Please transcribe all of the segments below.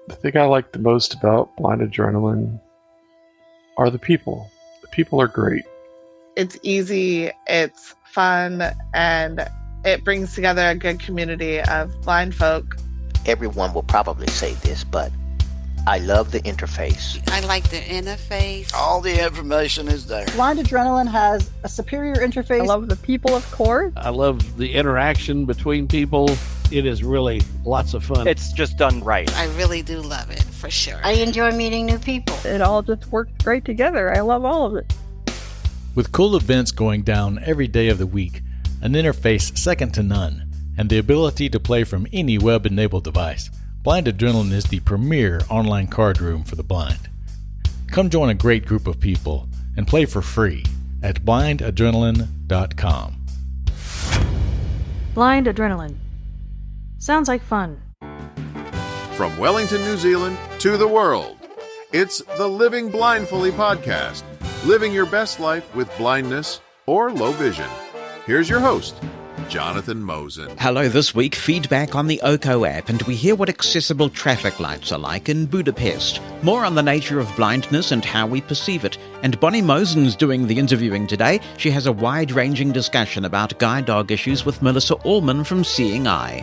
The thing I like the most about Blind Adrenaline are the people. The people are great. It's easy, it's fun, and it brings together a good community of blind folk. Everyone will probably say this, but I love the interface. I like the interface. All the information is there. Blind Adrenaline has a superior interface. I love the people, of course. I love the interaction between people. It is really lots of fun. It's just done right. I really do love it, for sure. I enjoy meeting new people. It all just works great together. I love all of it. With cool events going down every day of the week, an interface second to none, and the ability to play from any web-enabled device, Blind Adrenaline is the premier online card room for the blind. Come join a great group of people and play for free at blindadrenaline.com. Blind Adrenaline. Sounds like fun. From Wellington, New Zealand to the world, it's the Living Blindfully podcast, living your best life with blindness or low vision. Here's your host, Jonathan Mosen. Hello, this week, feedback on the Oko app, and we hear what accessible traffic lights are like in Budapest. More on the nature of blindness and how we perceive it. And Bonnie Mosen's doing the interviewing today. She has a wide-ranging discussion about guide dog issues with Melissa Allman from Seeing Eye.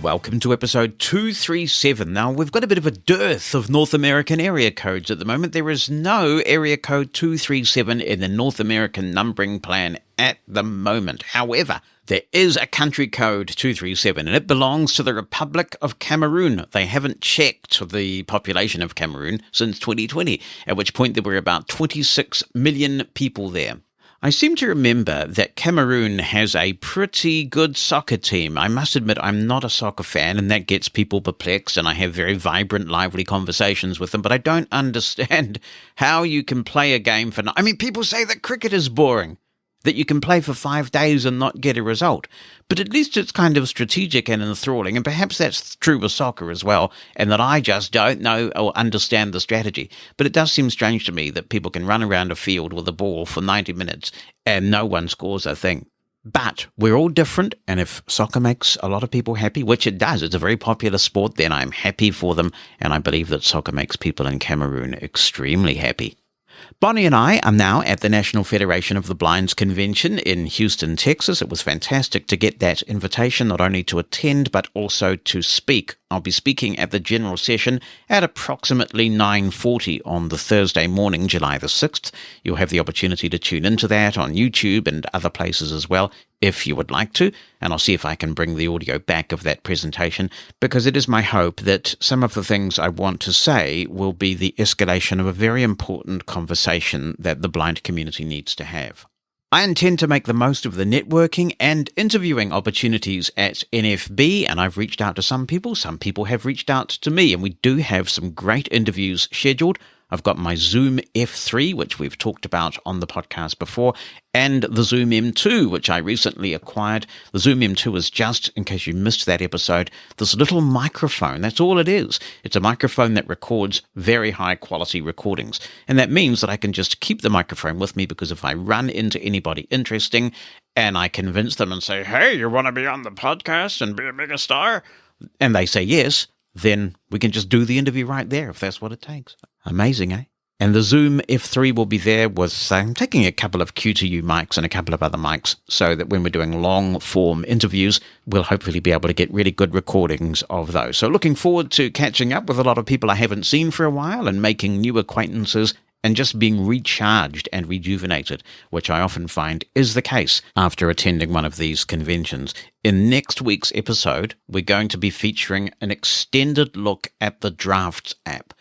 Welcome to episode 237. Now, we've got a bit of a dearth of North American area codes at the moment. There is no area code 237 in the North American numbering plan at the moment. However, there is a country code 237, and it belongs to the Republic of Cameroon. They haven't checked the population of Cameroon since 2020, at which point there were about 26 million people there. I seem to remember that Cameroon has a pretty good soccer team. I must admit I'm not a soccer fan, and that gets people perplexed, and I have very vibrant, lively conversations with them, but I don't understand how you can play a game for... I mean, people say that cricket is boring, that you can play for 5 days and not get a result. But at least it's kind of strategic and enthralling, and perhaps that's true with soccer as well, and that I just don't know or understand the strategy. But it does seem strange to me that people can run around a field with a ball for 90 minutes and no one scores a thing. But we're all different, and if soccer makes a lot of people happy, which it does, it's a very popular sport, then I'm happy for them, and I believe that soccer makes people in Cameroon extremely happy. Bonnie and I are now at the National Federation of the Blind's convention in Houston, Texas. It was fantastic to get that invitation, not only to attend, but also to speak. I'll be speaking at the general session at approximately 9:40 on the Thursday morning, July the 6th. You'll have the opportunity to tune into that on YouTube and other places as well, if you would like to, and I'll see if I can bring the audio back of that presentation, because it is my hope that some of the things I want to say will be the escalation of a very important conversation that the blind community needs to have. I intend to make the most of the networking and interviewing opportunities at NFB, and I've reached out to some people have reached out to me, and we do have some great interviews scheduled. I've got my Zoom F3, which we've talked about on the podcast before, and the Zoom M2, which I recently acquired. The Zoom M2 is just, in case you missed that episode, this little microphone. That's all it is. It's a microphone that records very high-quality recordings, and that means that I can just keep the microphone with me, because if I run into anybody interesting and I convince them and say, hey, you want to be on the podcast and be a mega star? And they say yes, then we can just do the interview right there if that's what it takes. Amazing, eh? And the Zoom F3 will be there with, I'm taking a couple of Q2U mics and a couple of other mics so that when we're doing long-form interviews, we'll hopefully be able to get really good recordings of those. So looking forward to catching up with a lot of people I haven't seen for a while and making new acquaintances and just being recharged and rejuvenated, which I often find is the case after attending one of these conventions. In next week's episode, we're going to be featuring an extended look at the Drafts app.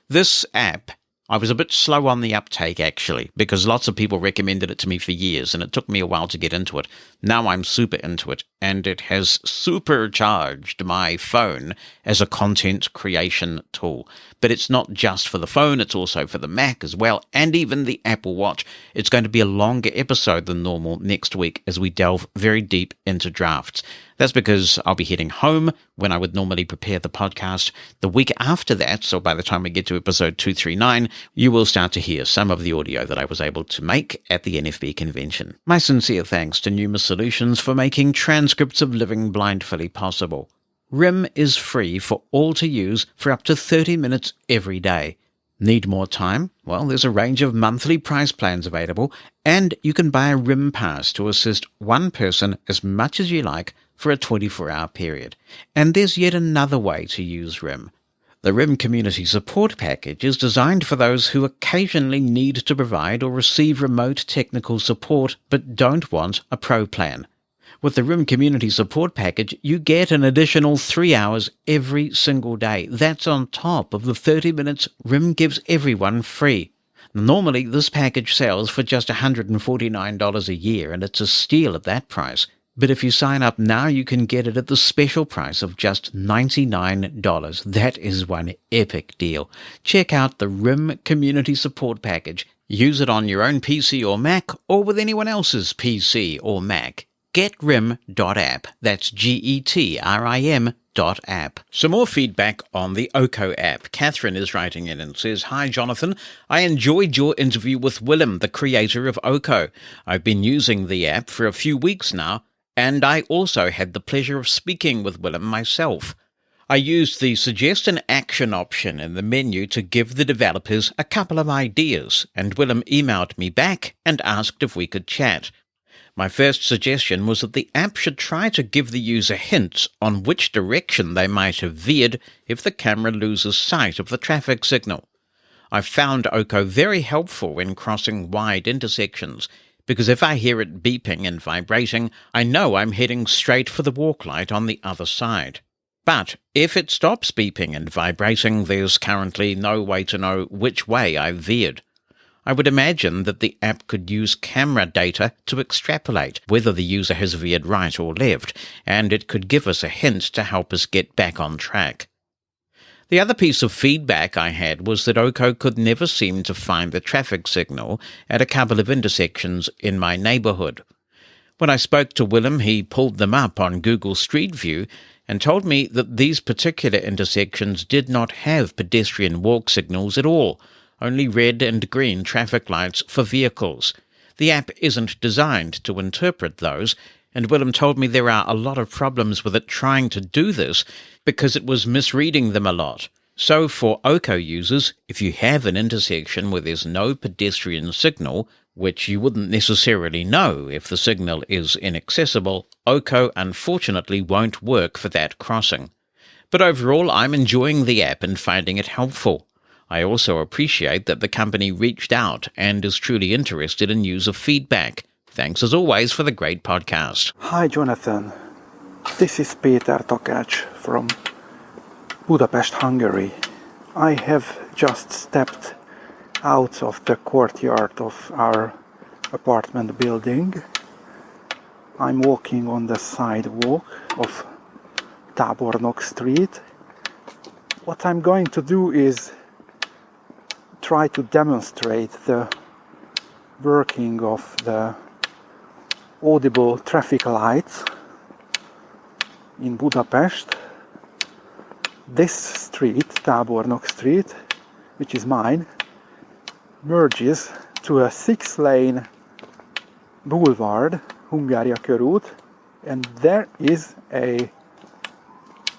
This app, I was a bit slow on the uptake, actually, because lots of people recommended it to me for years, and it took me a while to get into it. Now I'm super into it, and it has supercharged my phone as a content creation tool. But it's not just for the phone, it's also for the Mac as well, and even the Apple Watch. It's going to be a longer episode than normal next week as we delve very deep into Drafts. That's because I'll be heading home when I would normally prepare the podcast. The week after that, so by the time we get to episode 239, you will start to hear some of the audio that I was able to make at the NFB convention. My sincere thanks to Numerous Solutions for making transcripts of Living Blindfully possible. RIM is free for all to use for up to 30 minutes every day. Need more time? Well, there's a range of monthly price plans available, and you can buy a RIM pass to assist one person as much as you like for a 24-hour period. And there's yet another way to use RIM. The RIM Community Support Package is designed for those who occasionally need to provide or receive remote technical support but don't want a pro plan. With the RIM Community Support Package, you get an additional 3 hours every single day. That's on top of the 30 minutes RIM gives everyone free. Normally, this package sells for just $149 a year, and it's a steal at that price. But if you sign up now, you can get it at the special price of just $99. That is one epic deal. Check out the RIM Community Support Package. Use it on your own PC or Mac, or with anyone else's PC or Mac. GetRim.app. That's GETRIM.app. Some more feedback on the Oko app. Catherine is writing in and says, "Hi Jonathan, I enjoyed your interview with Willem, the creator of Oko. I've been using the app for a few weeks now, and I also had the pleasure of speaking with Willem myself. I used the Suggest an Action option in the menu to give the developers a couple of ideas, and Willem emailed me back and asked if we could chat. My first suggestion was that the app should try to give the user hints on which direction they might have veered if the camera loses sight of the traffic signal. I found Oko very helpful when crossing wide intersections, because if I hear it beeping and vibrating, I know I'm heading straight for the walk light on the other side. But if it stops beeping and vibrating, there's currently no way to know which way I veered. I would imagine that the app could use camera data to extrapolate whether the user has veered right or left, and it could give us a hint to help us get back on track. The other piece of feedback I had was that Oko could never seem to find the traffic signal at a couple of intersections in my neighbourhood. When I spoke to Willem, he pulled them up on Google Street View and told me that these particular intersections did not have pedestrian walk signals at all, only red and green traffic lights for vehicles. The app isn't designed to interpret those, and Willem told me there are a lot of problems with it trying to do this because it was misreading them a lot. So for Oko users, if you have an intersection where there's no pedestrian signal, which you wouldn't necessarily know if the signal is inaccessible, Oko unfortunately won't work for that crossing. But overall, I'm enjoying the app and finding it helpful. I also appreciate that the company reached out and is truly interested in user feedback. Thanks as always for the great podcast." Hi Jonathan, this is Peter Tokács from Budapest, Hungary. I have just stepped out of the courtyard of our apartment building. I'm walking on the sidewalk of Tábornok Street. What I'm going to do is try to demonstrate the working of the audible traffic lights in Budapest. This street, Tábornok Street, which is mine, merges to a 6-lane boulevard, Hungária körút, and there is a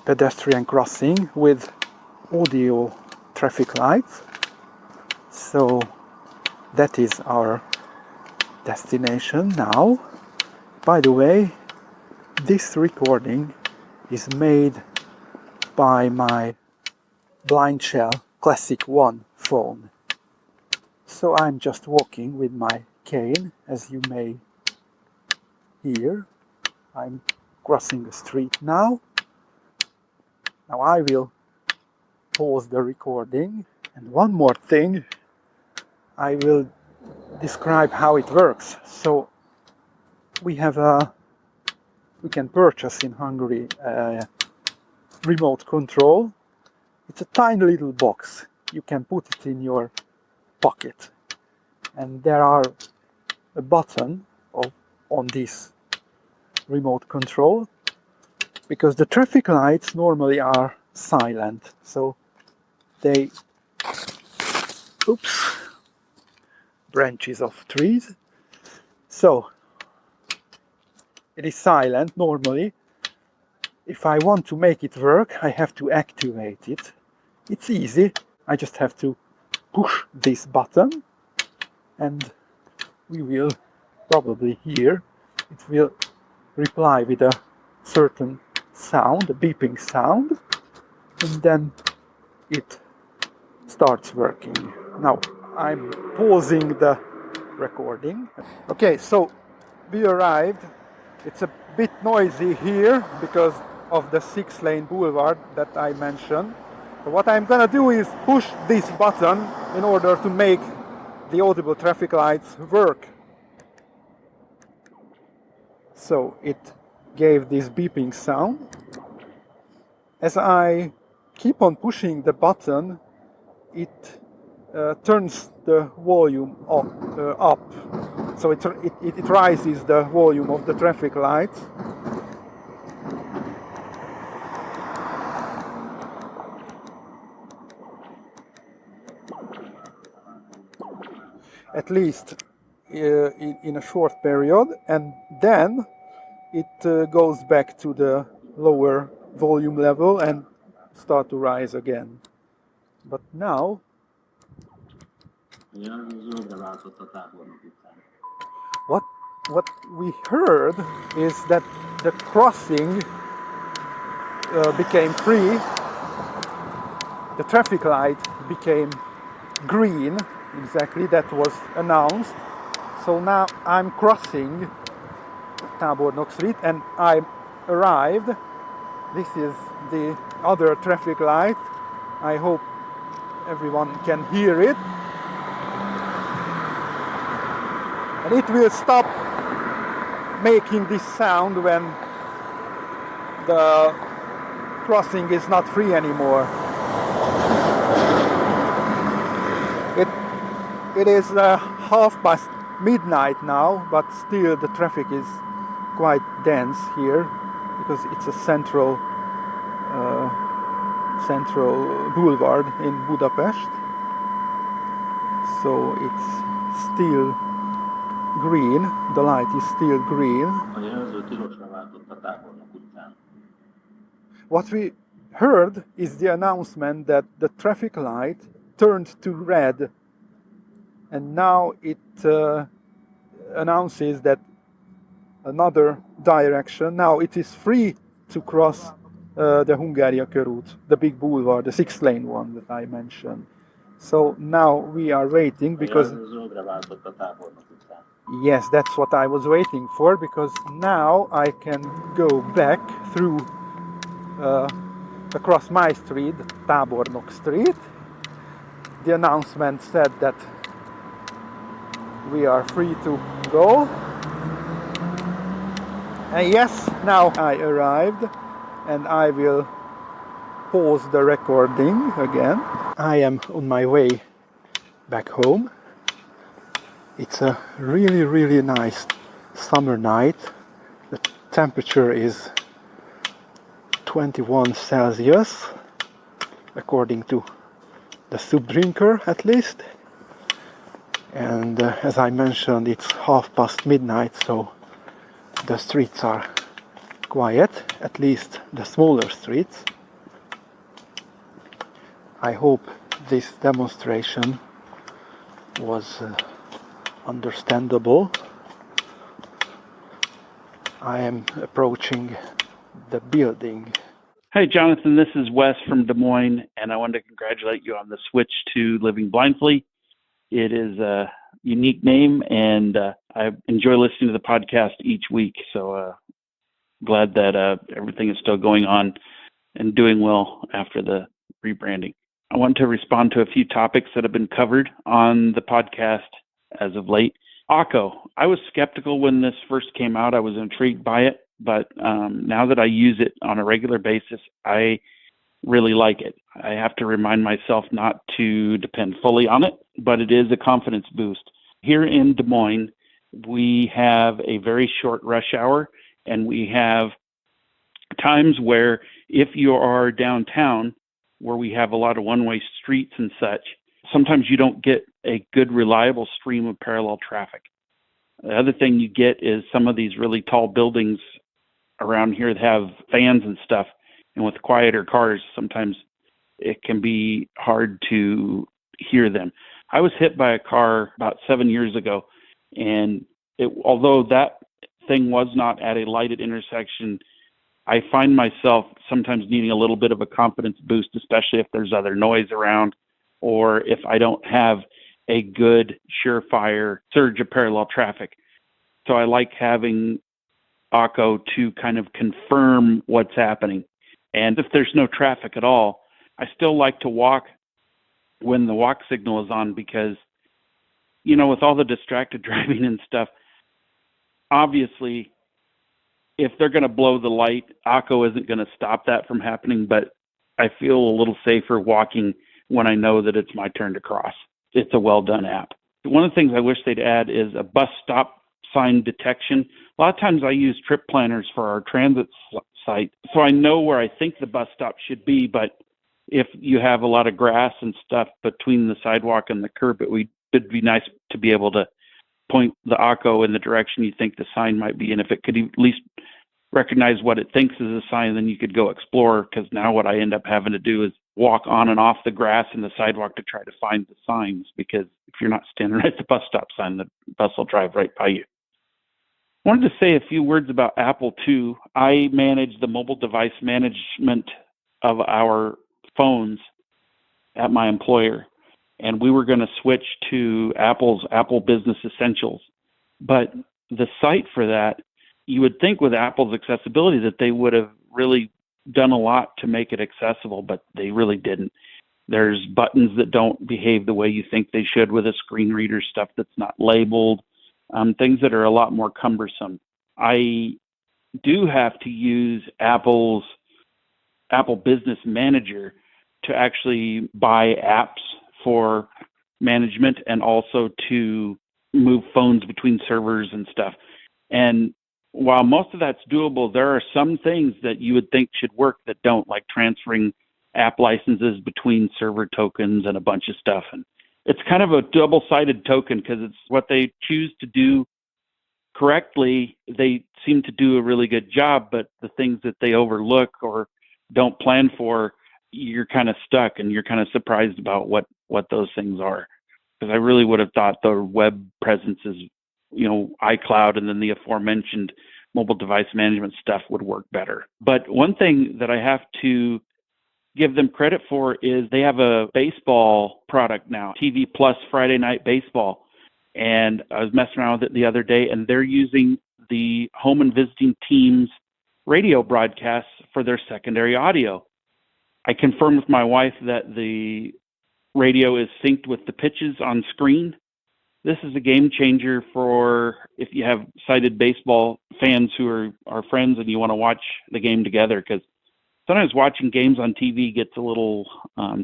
pedestrian crossing with audio traffic lights. So that is our destination now. By the way, this recording is made by my Blind Shell Classic 1 phone. So I'm just walking with my cane, as you may hear. I'm crossing the street now. Now I will pause the recording. And one more thing, I will describe how it works. So we can purchase in Hungary a remote control. It's a tiny little box. You can put it in your pocket, and there are a button on this remote control, because the traffic lights normally are silent, so they branches of trees, so it is silent normally. if I want to make it work, I have to activate it. It's easy. I just have to push this button, and we will probably hear it will reply with a certain sound, a beeping sound, and then it starts working. Now I'm pausing the recording. Okay, so we arrived. It's a bit noisy here because of the 6-lane boulevard that I mentioned. So what I'm gonna do is push this button in order to make the audible traffic lights work. So it gave this beeping sound. As I keep on pushing the button, it turns the volume up. So it rises the volume of the traffic lights. At least in a short period, and then it goes back to the lower volume level and start to rise again. But now what we heard is that the crossing became free, the traffic light became green, exactly, that was announced. So now I'm crossing Tábornok Street and I arrived. This is the other traffic light. I hope everyone can hear it. And it will stop making this sound when the crossing is not free anymore. It is midnight now, but still the traffic is quite dense here because it's a central boulevard in Budapest. So it's still green, the light is still green. What we heard is the announcement that the traffic light turned to red, and now it announces that another direction. Now it is free to cross the Hungária körút, the big boulevard, the 6-lane one that I mentioned. So now we are waiting because yes, that's what I was waiting for, because now I can go back through across my street, Tábornok Street. The announcement said that we are free to go. And yes, now I arrived and I will pause the recording again. I am on my way back home. It's a really, really nice summer night. The temperature is 21 Celsius, according to the soup drinker at least. And as I mentioned, it's midnight, so the streets are quiet, at least the smaller streets. I hope this demonstration was understandable. I am approaching the building. Hey Jonathan, this is Wes from Des Moines, and I wanted to congratulate you on the switch to Living Blindfully. It is a unique name, and I enjoy listening to the podcast each week, so glad that everything is still going on and doing well after the rebranding. I want to respond to a few topics that have been covered on the podcast as of late. Oko, I was skeptical when this first came out. I was intrigued by it, but now that I use it on a regular basis, I really like it. I have to remind myself not to depend fully on it, but it is a confidence boost. Here in Des Moines, we have a very short rush hour, and we have times where if you are downtown, where we have a lot of one-way streets and such, sometimes you don't get a good, reliable stream of parallel traffic. The other thing you get is some of these really tall buildings around here that have fans and stuff, and with quieter cars, sometimes it can be hard to hear them. I was hit by a car about 7 years ago, and although that thing was not at a lighted intersection, I find myself sometimes needing a little bit of a confidence boost, especially if there's other noise around, or if I don't have a good, surefire surge of parallel traffic. So I like having Oko to kind of confirm what's happening. And if there's no traffic at all, I still like to walk when the walk signal is on because, you know, with all the distracted driving and stuff, obviously, if they're going to blow the light, Oko isn't going to stop that from happening, but I feel a little safer walking when I know that it's my turn to cross. It's a well-done app. One of the things I wish they'd add is a bus stop sign detection. A lot of times I use trip planners for our transit site, so I know where I think the bus stop should be, but if you have a lot of grass and stuff between the sidewalk and the curb, it'd be nice to be able to point the Oko in the direction you think the sign might be, and if it could at least recognize what it thinks is a sign, then you could go explore, because now what I end up having to do is walk on and off the grass and the sidewalk to try to find the signs, because if you're not standing right at the bus stop sign, the bus will drive right by you. I wanted to say a few words about Apple too. I manage the mobile device management of our phones at my employer, and we were going to switch to Apple's Apple Business Essentials. But the site for that, you would think with Apple's accessibility that they would have really done a lot to make it accessible, but they really didn't. There's buttons that don't behave the way you think they should with a screen reader, stuff that's not labeled, things that are a lot more cumbersome. I do have to use Apple Business Manager to actually buy apps for management and also to move phones between servers and stuff. And while most of that's doable, there are some things that you would think should work that don't, like transferring app licenses between server tokens and a bunch of stuff. And it's kind of a double-sided token, because it's what they choose to do correctly. They seem to do a really good job, but the things that they overlook or don't plan for, you're kind of stuck and you're kind of surprised about what those things are. Because I really would have thought the web presence is, iCloud and then the aforementioned mobile device management stuff would work better. But one thing that I have to give them credit for is they have a baseball product now, TV Plus Friday Night Baseball. And I was messing around with it the other day, and they're using the home and visiting teams radio broadcasts for their secondary audio. I confirmed with my wife that the radio is synced with the pitches on screen. This is a game changer for if you have sighted baseball fans who are our friends and you want to watch the game together, because sometimes watching games on TV gets a little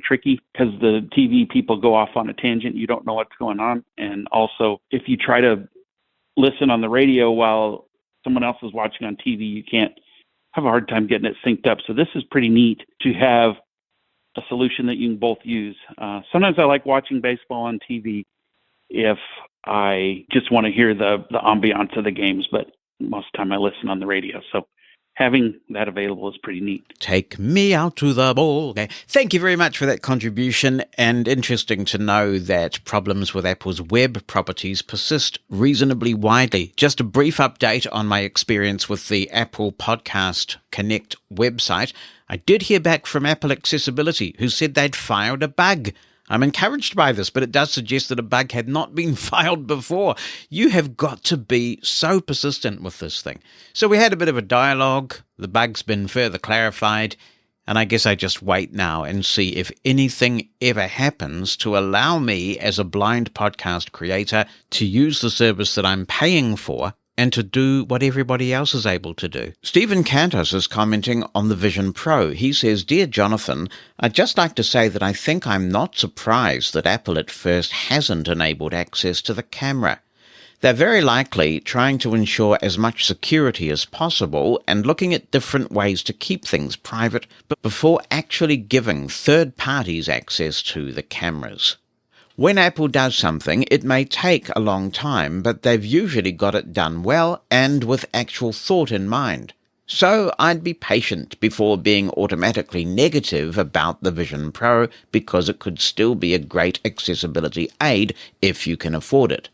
tricky because the TV people go off on a tangent. You don't know what's going on. And also, if you try to listen on the radio while someone else is watching on TV, you can't have a hard time getting it synced up. So this is pretty neat to have a solution that you can both use. Sometimes I like watching baseball on TV if I just want to hear the ambiance of the games, but most of the time I listen on the radio. So having that available is pretty neat. Take me out to the ball. Okay. Thank you very much for that contribution, and interesting to know that problems with Apple's web properties persist reasonably widely. Just a brief update on my experience with the Apple Podcast Connect website. I did hear back from Apple Accessibility, who said they'd filed a bug. I'm encouraged by this, but it does suggest that a bug had not been filed before. You have got to be so persistent with this thing. So we had a bit of a dialogue. The bug's been further clarified. And I guess I just wait now and see if anything ever happens to allow me as a blind podcast creator to use the service that I'm paying for and to do what everybody else is able to do. Stephen Cantos is commenting on the Vision Pro. He says, "Dear Jonathan, I'd just like to say that I think I'm not surprised that Apple at first hasn't enabled access to the camera. They're very likely trying to ensure as much security as possible and looking at different ways to keep things private, but before actually giving third parties access to the cameras. When Apple does something, it may take a long time, but they've usually got it done well and with actual thought in mind. So I'd be patient before being automatically negative about the Vision Pro, because it could still be a great accessibility aid if you can afford it.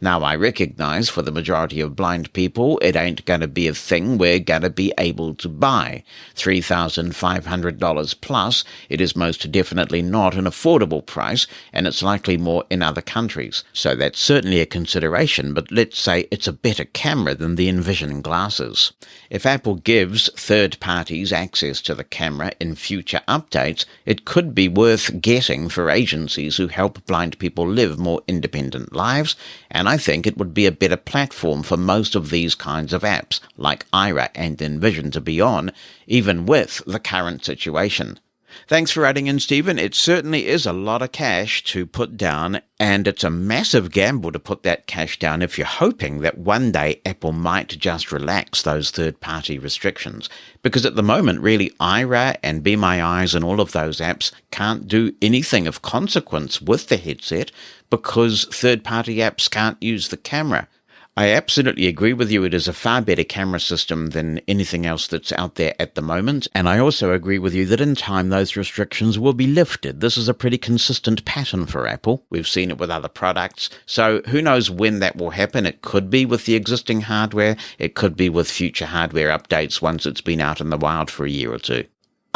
Now, I recognize for the majority of blind people, it ain't going to be a thing we're going to be able to buy. $3,500 plus, it is most definitely not an affordable price, and it's likely more in other countries. So that's certainly a consideration, but let's say it's a better camera than the Envision glasses. If Apple gives third parties access to the camera in future updates, it could be worth getting for agencies who help blind people live more independent lives, and I think it would be a better platform for most of these kinds of apps, like Lire and Envision, to be on, even with the current situation. Thanks for writing in, Stephen. It certainly is a lot of cash to put down, and it's a massive gamble to put that cash down if you're hoping that one day Apple might just relax those third-party restrictions. Because at the moment, really, Lire and Be My Eyes and all of those apps can't do anything of consequence with the headset because third-party apps can't use the camera. I absolutely agree with you. It is a far better camera system than anything else that's out there at the moment. And I also agree with you that in time those restrictions will be lifted. This is a pretty consistent pattern for Apple. We've seen it with other products. So who knows when that will happen? It could be with the existing hardware. It could be with future hardware updates once it's been out in the wild for a year or two.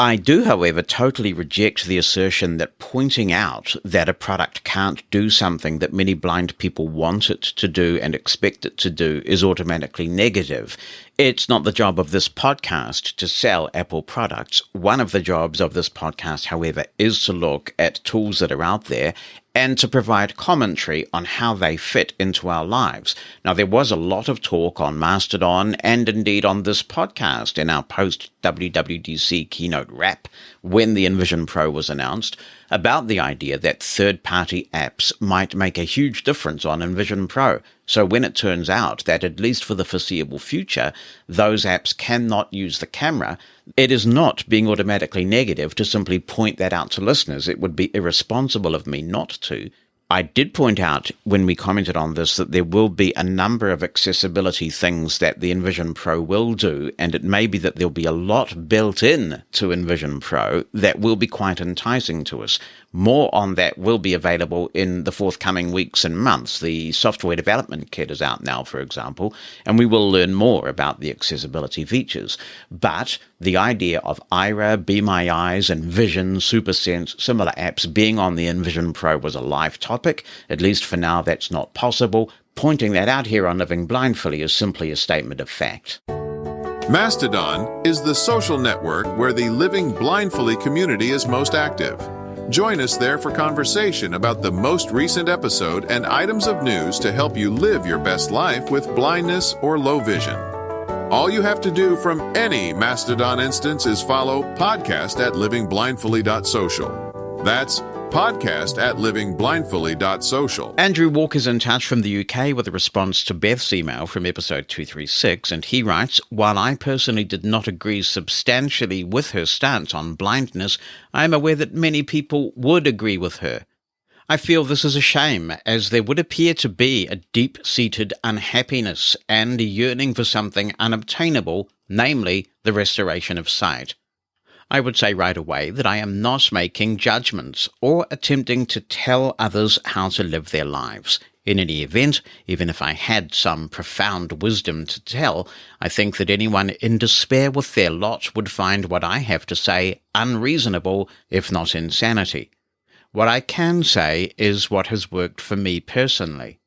I do, however, totally reject the assertion that pointing out that a product can't do something that many blind people want it to do and expect it to do is automatically negative. It's not the job of this podcast to sell Apple products. One of the jobs of this podcast, however, is to look at tools that are out there and to provide commentary on how they fit into our lives. Now, there was a lot of talk on Mastodon and indeed on this podcast in our post-WWDC keynote wrap when the Envision Pro was announced about the idea that third-party apps might make a huge difference on Envision Pro. So when it turns out that, at least for the foreseeable future, those apps cannot use the camera, it is not being automatically negative to simply point that out to listeners. It would be irresponsible of me not to. I did point out when we commented on this that there will be a number of accessibility things that the Envision Pro will do, and it may be that there'll be a lot built in to Envision Pro that will be quite enticing to us. More on that will be available in the forthcoming weeks and months. The software development kit is out now, for example, and we will learn more about the accessibility features. But the idea of Lire, Be My Eyes, and Vision, SuperSense, similar apps being on the Envision Pro was a live topic. At least for now, that's not possible. Pointing that out here on Living Blindfully is simply a statement of fact. Mastodon is the social network where the Living Blindfully community is most active. Join us there for conversation about the most recent episode and items of news to help you live your best life with blindness or low vision. All you have to do from any Mastodon instance is follow podcast@livingblindfully.social. That's podcast@livingblindfully.social. Andrew Walker's in touch from the UK with a response to Beth's email from episode 236, and he writes, "While I personally did not agree substantially with her stance on blindness, I am aware that many people would agree with her. I feel this is a shame, as there would appear to be a deep-seated unhappiness and a yearning for something unobtainable, namely the restoration of sight. I would say right away that I am not making judgments or attempting to tell others how to live their lives. In any event, even if I had some profound wisdom to tell, I think that anyone in despair with their lot would find what I have to say unreasonable, if not insanity. What I can say is what has worked for me personally.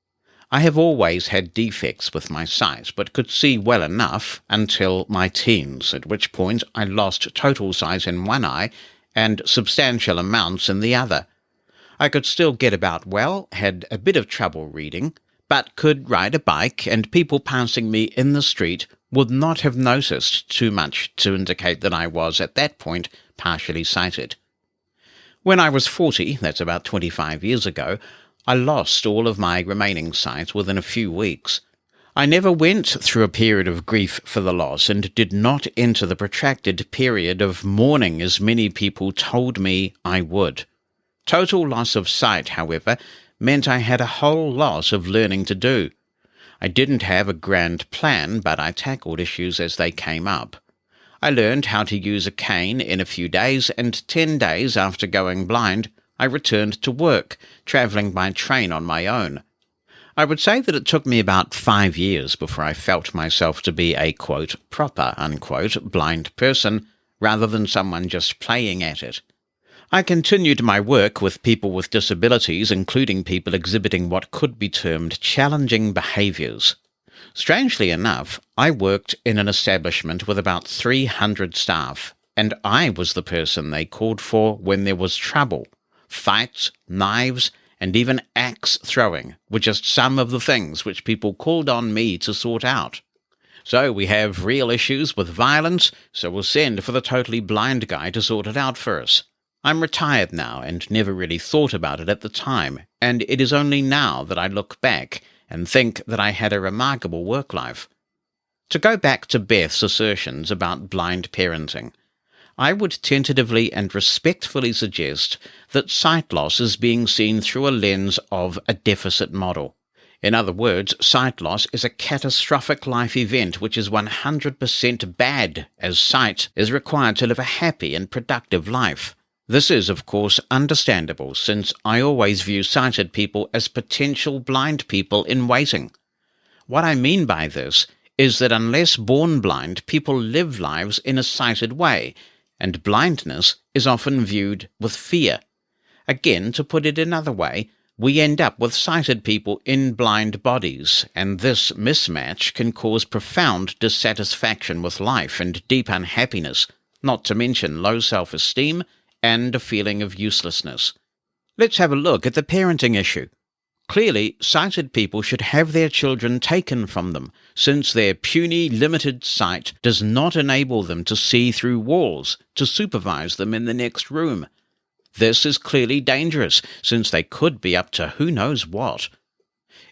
I have always had defects with my sight, but could see well enough until my teens, at which point I lost total sight in one eye and substantial amounts in the other. I could still get about well, had a bit of trouble reading, but could ride a bike, and people passing me in the street would not have noticed too much to indicate that I was, at that point, partially sighted. When I was 40, that's about 25 years ago, I lost all of my remaining sight within a few weeks. I never went through a period of grief for the loss and did not enter the protracted period of mourning as many people told me I would. Total loss of sight, however, meant I had a whole lot of learning to do. I didn't have a grand plan, but I tackled issues as they came up. I learned how to use a cane in a few days, and 10 days after going blind, I returned to work, travelling by train on my own. I would say that it took me about 5 years before I felt myself to be a, quote, proper, unquote, blind person, rather than someone just playing at it. I continued my work with people with disabilities, including people exhibiting what could be termed challenging behaviours. Strangely enough, I worked in an establishment with about 300 staff, and I was the person they called for when there was trouble. Fights, knives, and even axe throwing were just some of the things which people called on me to sort out. So we have real issues with violence, so we'll send for the totally blind guy to sort it out for us. I'm retired now and never really thought about it at the time, and it is only now that I look back and think that I had a remarkable work life. To go back to Beth's assertions about blind parenting, I would tentatively and respectfully suggest that sight loss is being seen through a lens of a deficit model. In other words, sight loss is a catastrophic life event which is 100% bad, as sight is required to live a happy and productive life. This is, of course, understandable, since I always view sighted people as potential blind people in waiting. What I mean by this is that unless born blind, people live lives in a sighted way, and blindness is often viewed with fear. Again, to put it another way, we end up with sighted people in blind bodies, and this mismatch can cause profound dissatisfaction with life and deep unhappiness, not to mention low self-esteem and a feeling of uselessness. Let's have a look at the parenting issue. Clearly, sighted people should have their children taken from them, since their puny, limited sight does not enable them to see through walls, to supervise them in the next room. This is clearly dangerous, since they could be up to who knows what.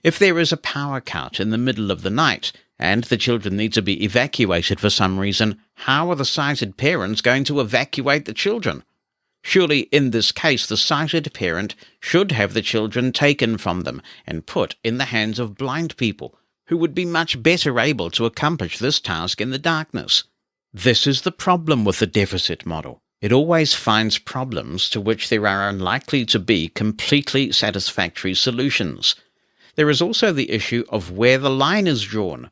If there is a power cut in the middle of the night, and the children need to be evacuated for some reason, how are the sighted parents going to evacuate the children? Surely, in this case, the sighted parent should have the children taken from them and put in the hands of blind people, who would be much better able to accomplish this task in the darkness. This is the problem with the deficit model. It always finds problems to which there are unlikely to be completely satisfactory solutions. There is also the issue of where the line is drawn.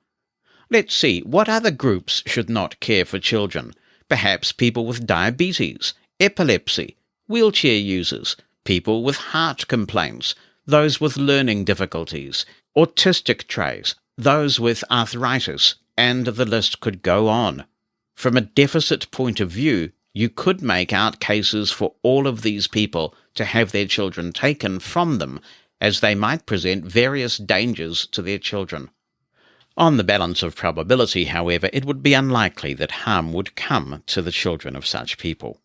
Let's see, what other groups should not care for children? Perhaps people with diabetes, epilepsy, wheelchair users, people with heart complaints, those with learning difficulties, autistic traits, those with arthritis, and the list could go on. From a deficit point of view, you could make out cases for all of these people to have their children taken from them, as they might present various dangers to their children. On the balance of probability, however, it would be unlikely that harm would come to the children of such people.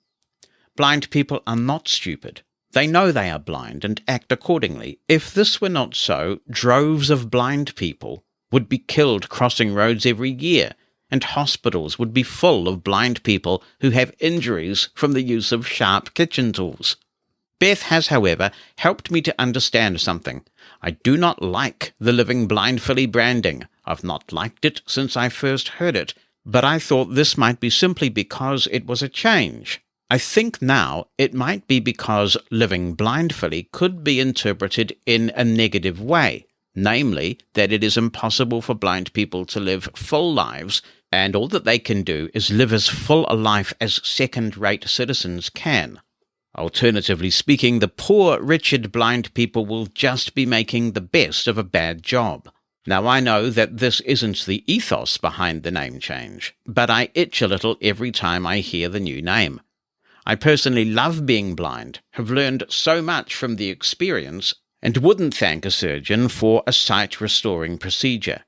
Blind people are not stupid. They know they are blind and act accordingly. If this were not so, droves of blind people would be killed crossing roads every year, and hospitals would be full of blind people who have injuries from the use of sharp kitchen tools. Beth has, however, helped me to understand something. I do not like the Living Blindfully branding. I've not liked it since I first heard it, but I thought this might be simply because it was a change. I think now it might be because living blindfully could be interpreted in a negative way, namely that it is impossible for blind people to live full lives, and all that they can do is live as full a life as second-rate citizens can. Alternatively speaking, the poor, wretched blind people will just be making the best of a bad job. Now, I know that this isn't the ethos behind the name change, but I itch a little every time I hear the new name. I personally love being blind, have learned so much from the experience, and wouldn't thank a surgeon for a sight-restoring procedure.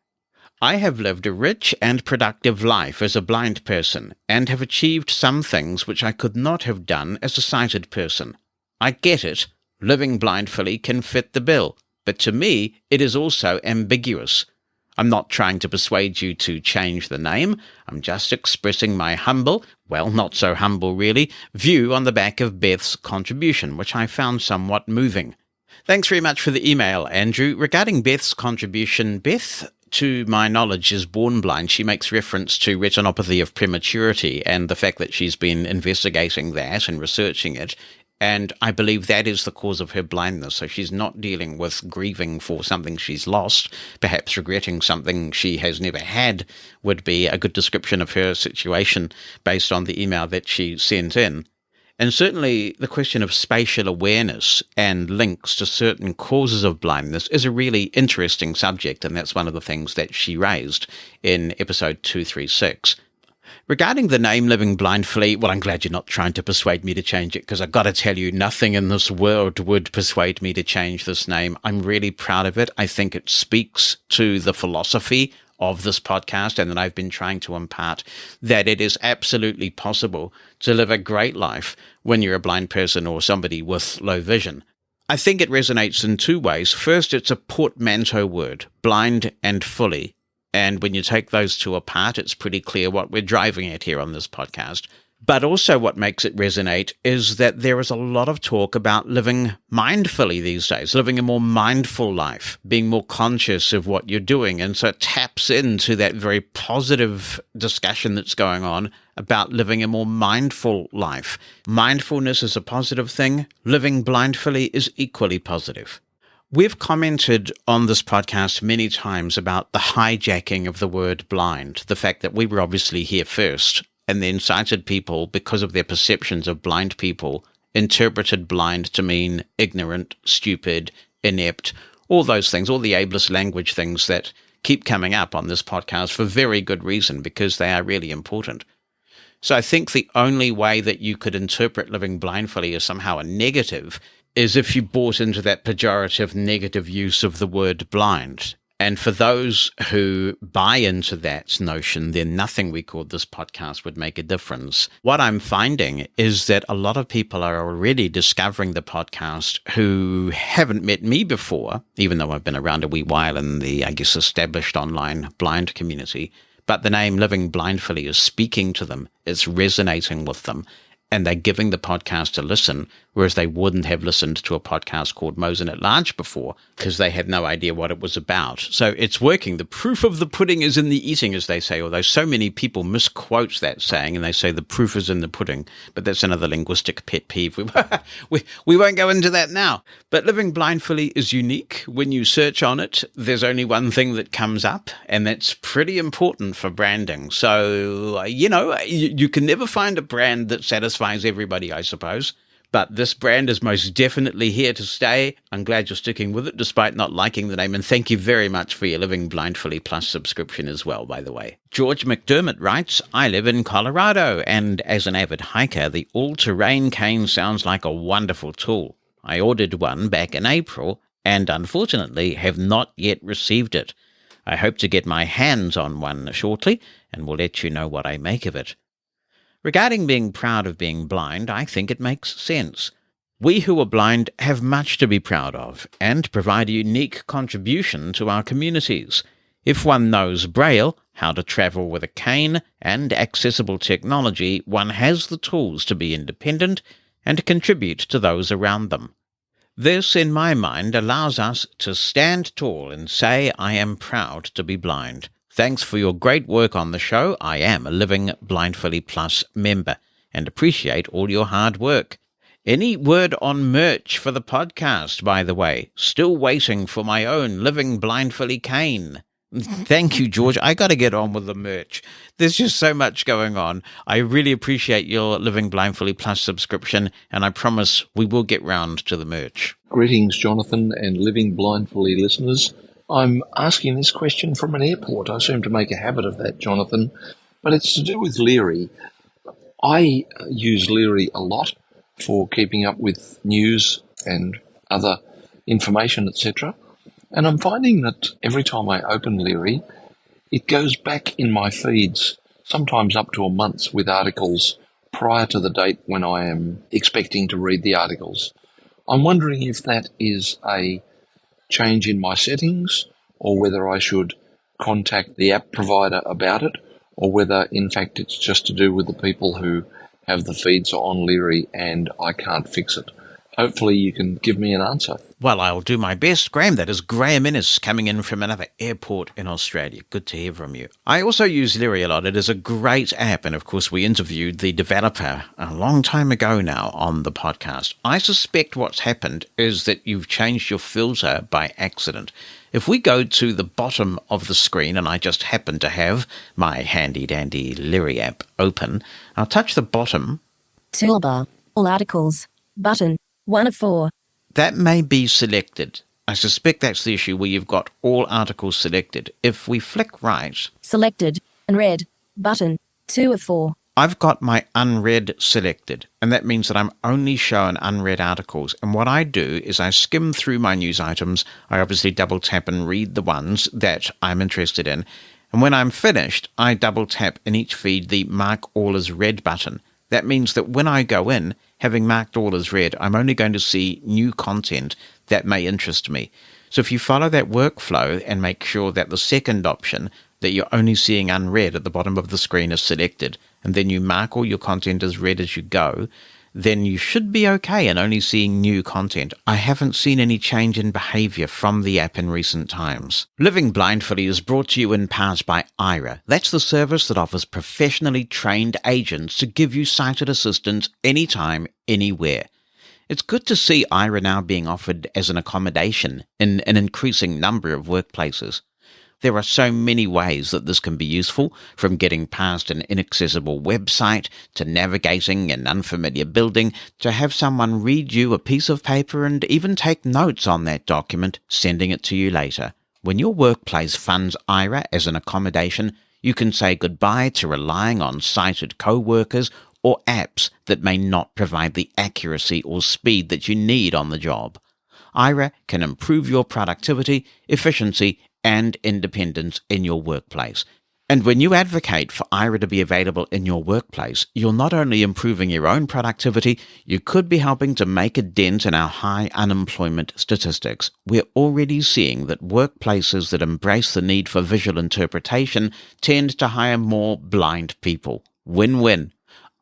I have lived a rich and productive life as a blind person, and have achieved some things which I could not have done as a sighted person. I get it, living blindfully can fit the bill, but to me it is also ambiguous. I'm not trying to persuade you to change the name. I'm just expressing my humble, well, not so humble really, view on the back of Beth's contribution, which I found somewhat moving. Thanks very much for the email, Andrew. Regarding Beth's contribution, Beth to my knowledge, is born blind. She makes reference to retinopathy of prematurity and the fact that she's been investigating that and researching it. And I believe that is the cause of her blindness. So she's not dealing with grieving for something she's lost. Perhaps regretting something she has never had would be a good description of her situation based on the email that she sent in. And certainly the question of spatial awareness and links to certain causes of blindness is a really interesting subject, and that's one of the things that she raised in episode 236. Regarding the name Living Blindfully, well, I'm glad you're not trying to persuade me to change it, because I've got to tell you, nothing in this world would persuade me to change this name. I'm really proud of it. I think it speaks to the philosophy of this podcast and that I've been trying to impart, that it is absolutely possible to live a great life when you're a blind person or somebody with low vision. I think it resonates in two ways. First, it's a portmanteau word, blind and fully. And when you take those two apart, it's pretty clear what we're driving at here on this podcast. But also what makes it resonate is that there is a lot of talk about living mindfully these days, living a more mindful life, being more conscious of what you're doing. And so it taps into that very positive discussion that's going on about living a more mindful life. Mindfulness is a positive thing. Living blindfully is equally positive. We've commented on this podcast many times about the hijacking of the word blind, the fact that we were obviously here first, and then sighted people, because of their perceptions of blind people, interpreted blind to mean ignorant, stupid, inept, all those things, all the ableist language things that keep coming up on this podcast for very good reason, because they are really important. So I think the only way that you could interpret living blindfully as somehow a negative is if you bought into that pejorative negative use of the word blind. And for those who buy into that notion, then nothing we called this podcast would make a difference. What I'm finding is that a lot of people are already discovering the podcast who haven't met me before, even though I've been around a wee while in the, I guess, established online blind community. But the name Living Blindfully is speaking to them, it's resonating with them, and they're giving the podcast a listen, whereas they wouldn't have listened to a podcast called Mosen at Large before because they had no idea what it was about. So it's working. The proof of the pudding is in the eating, as they say, although so many people misquote that saying and they say the proof is in the pudding. But that's another linguistic pet peeve. We won't go into that now. But Living Blindfully is unique. When you search on it, there's only one thing that comes up, and that's pretty important for branding. So, you can never find a brand that satisfies everybody, I suppose. But this brand is most definitely here to stay. I'm glad you're sticking with it despite not liking the name. And thank you very much for your Living Blindfully Plus subscription as well, by the way. George McDermott writes, I live in Colorado, and as an avid hiker, the all-terrain cane sounds like a wonderful tool. I ordered one back in April and unfortunately have not yet received it. I hope to get my hands on one shortly and will let you know what I make of it. Regarding being proud of being blind, I think it makes sense. We who are blind have much to be proud of and provide a unique contribution to our communities. If one knows Braille, how to travel with a cane, and accessible technology, one has the tools to be independent and contribute to those around them. This, in my mind, allows us to stand tall and say, I am proud to be blind. Thanks for your great work on the show. I am a Living Blindfully Plus member and appreciate all your hard work. Any word on merch for the podcast, by the way? Still waiting for my own Living Blindfully cane. Thank you, George. I got to get on with the merch. There's just so much going on. I really appreciate your Living Blindfully Plus subscription, and I promise we will get round to the merch. Greetings, Jonathan and Living Blindfully listeners. I'm asking this question from an airport. I seem to make a habit of that, Jonathan, but it's to do with Lire. I use Lire a lot for keeping up with news and other information, etc. And I'm finding that every time I open Lire, it goes back in my feeds, sometimes up to a month, with articles prior to the date when I am expecting to read the articles. I'm wondering if that is a change in my settings, or whether I should contact the app provider about it, or whether in fact it's just to do with the people who have the feeds on Lire and I can't fix it. hopefully you can give me an answer. Well, I'll do my best, Graham. That is Graham Innes coming in from another airport in Australia. Good to hear from you. I also use Lire a lot. It is a great app, and of course we interviewed the developer a long time ago now on the podcast. I suspect what's happened is that you've changed your filter by accident. If we go to the bottom of the screen, and I just happen to have my handy-dandy Lire app open, I'll touch the bottom. Toolbar, all articles, button, 1 of 4. That may be selected. I suspect that's the issue where you've got all articles selected. If we flick right... Selected, unread, button, 2 of 4. I've got my unread selected, and that means that I'm only shown unread articles. And what I do is I skim through my news items. I obviously double tap and read the ones that I'm interested in. And when I'm finished, I double tap in each feed the Mark All as Read button. That means that when I go in, having marked all as read, I'm only going to see new content that may interest me. So if you follow that workflow and make sure that the second option, that you're only seeing unread at the bottom of the screen, is selected, and then you mark all your content as read as you go, then you should be okay in only seeing new content. I haven't seen any change in behavior from the app in recent times. Living Blindfully is brought to you in part by Lire. That's the service that offers professionally trained agents to give you sighted assistance anytime, anywhere. It's good to see Lire now being offered as an accommodation in an increasing number of workplaces. There are so many ways that this can be useful, from getting past an inaccessible website, to navigating an unfamiliar building, to have someone read you a piece of paper and even take notes on that document, sending it to you later. When your workplace funds Lire as an accommodation, you can say goodbye to relying on sighted co-workers or apps that may not provide the accuracy or speed that you need on the job. Lire can improve your productivity, efficiency, and independence in your workplace. And when you advocate for Lire to be available in your workplace, you're not only improving your own productivity, you could be helping to make a dent in our high unemployment statistics. We're already seeing that workplaces that embrace the need for visual interpretation tend to hire more blind people. Win-win.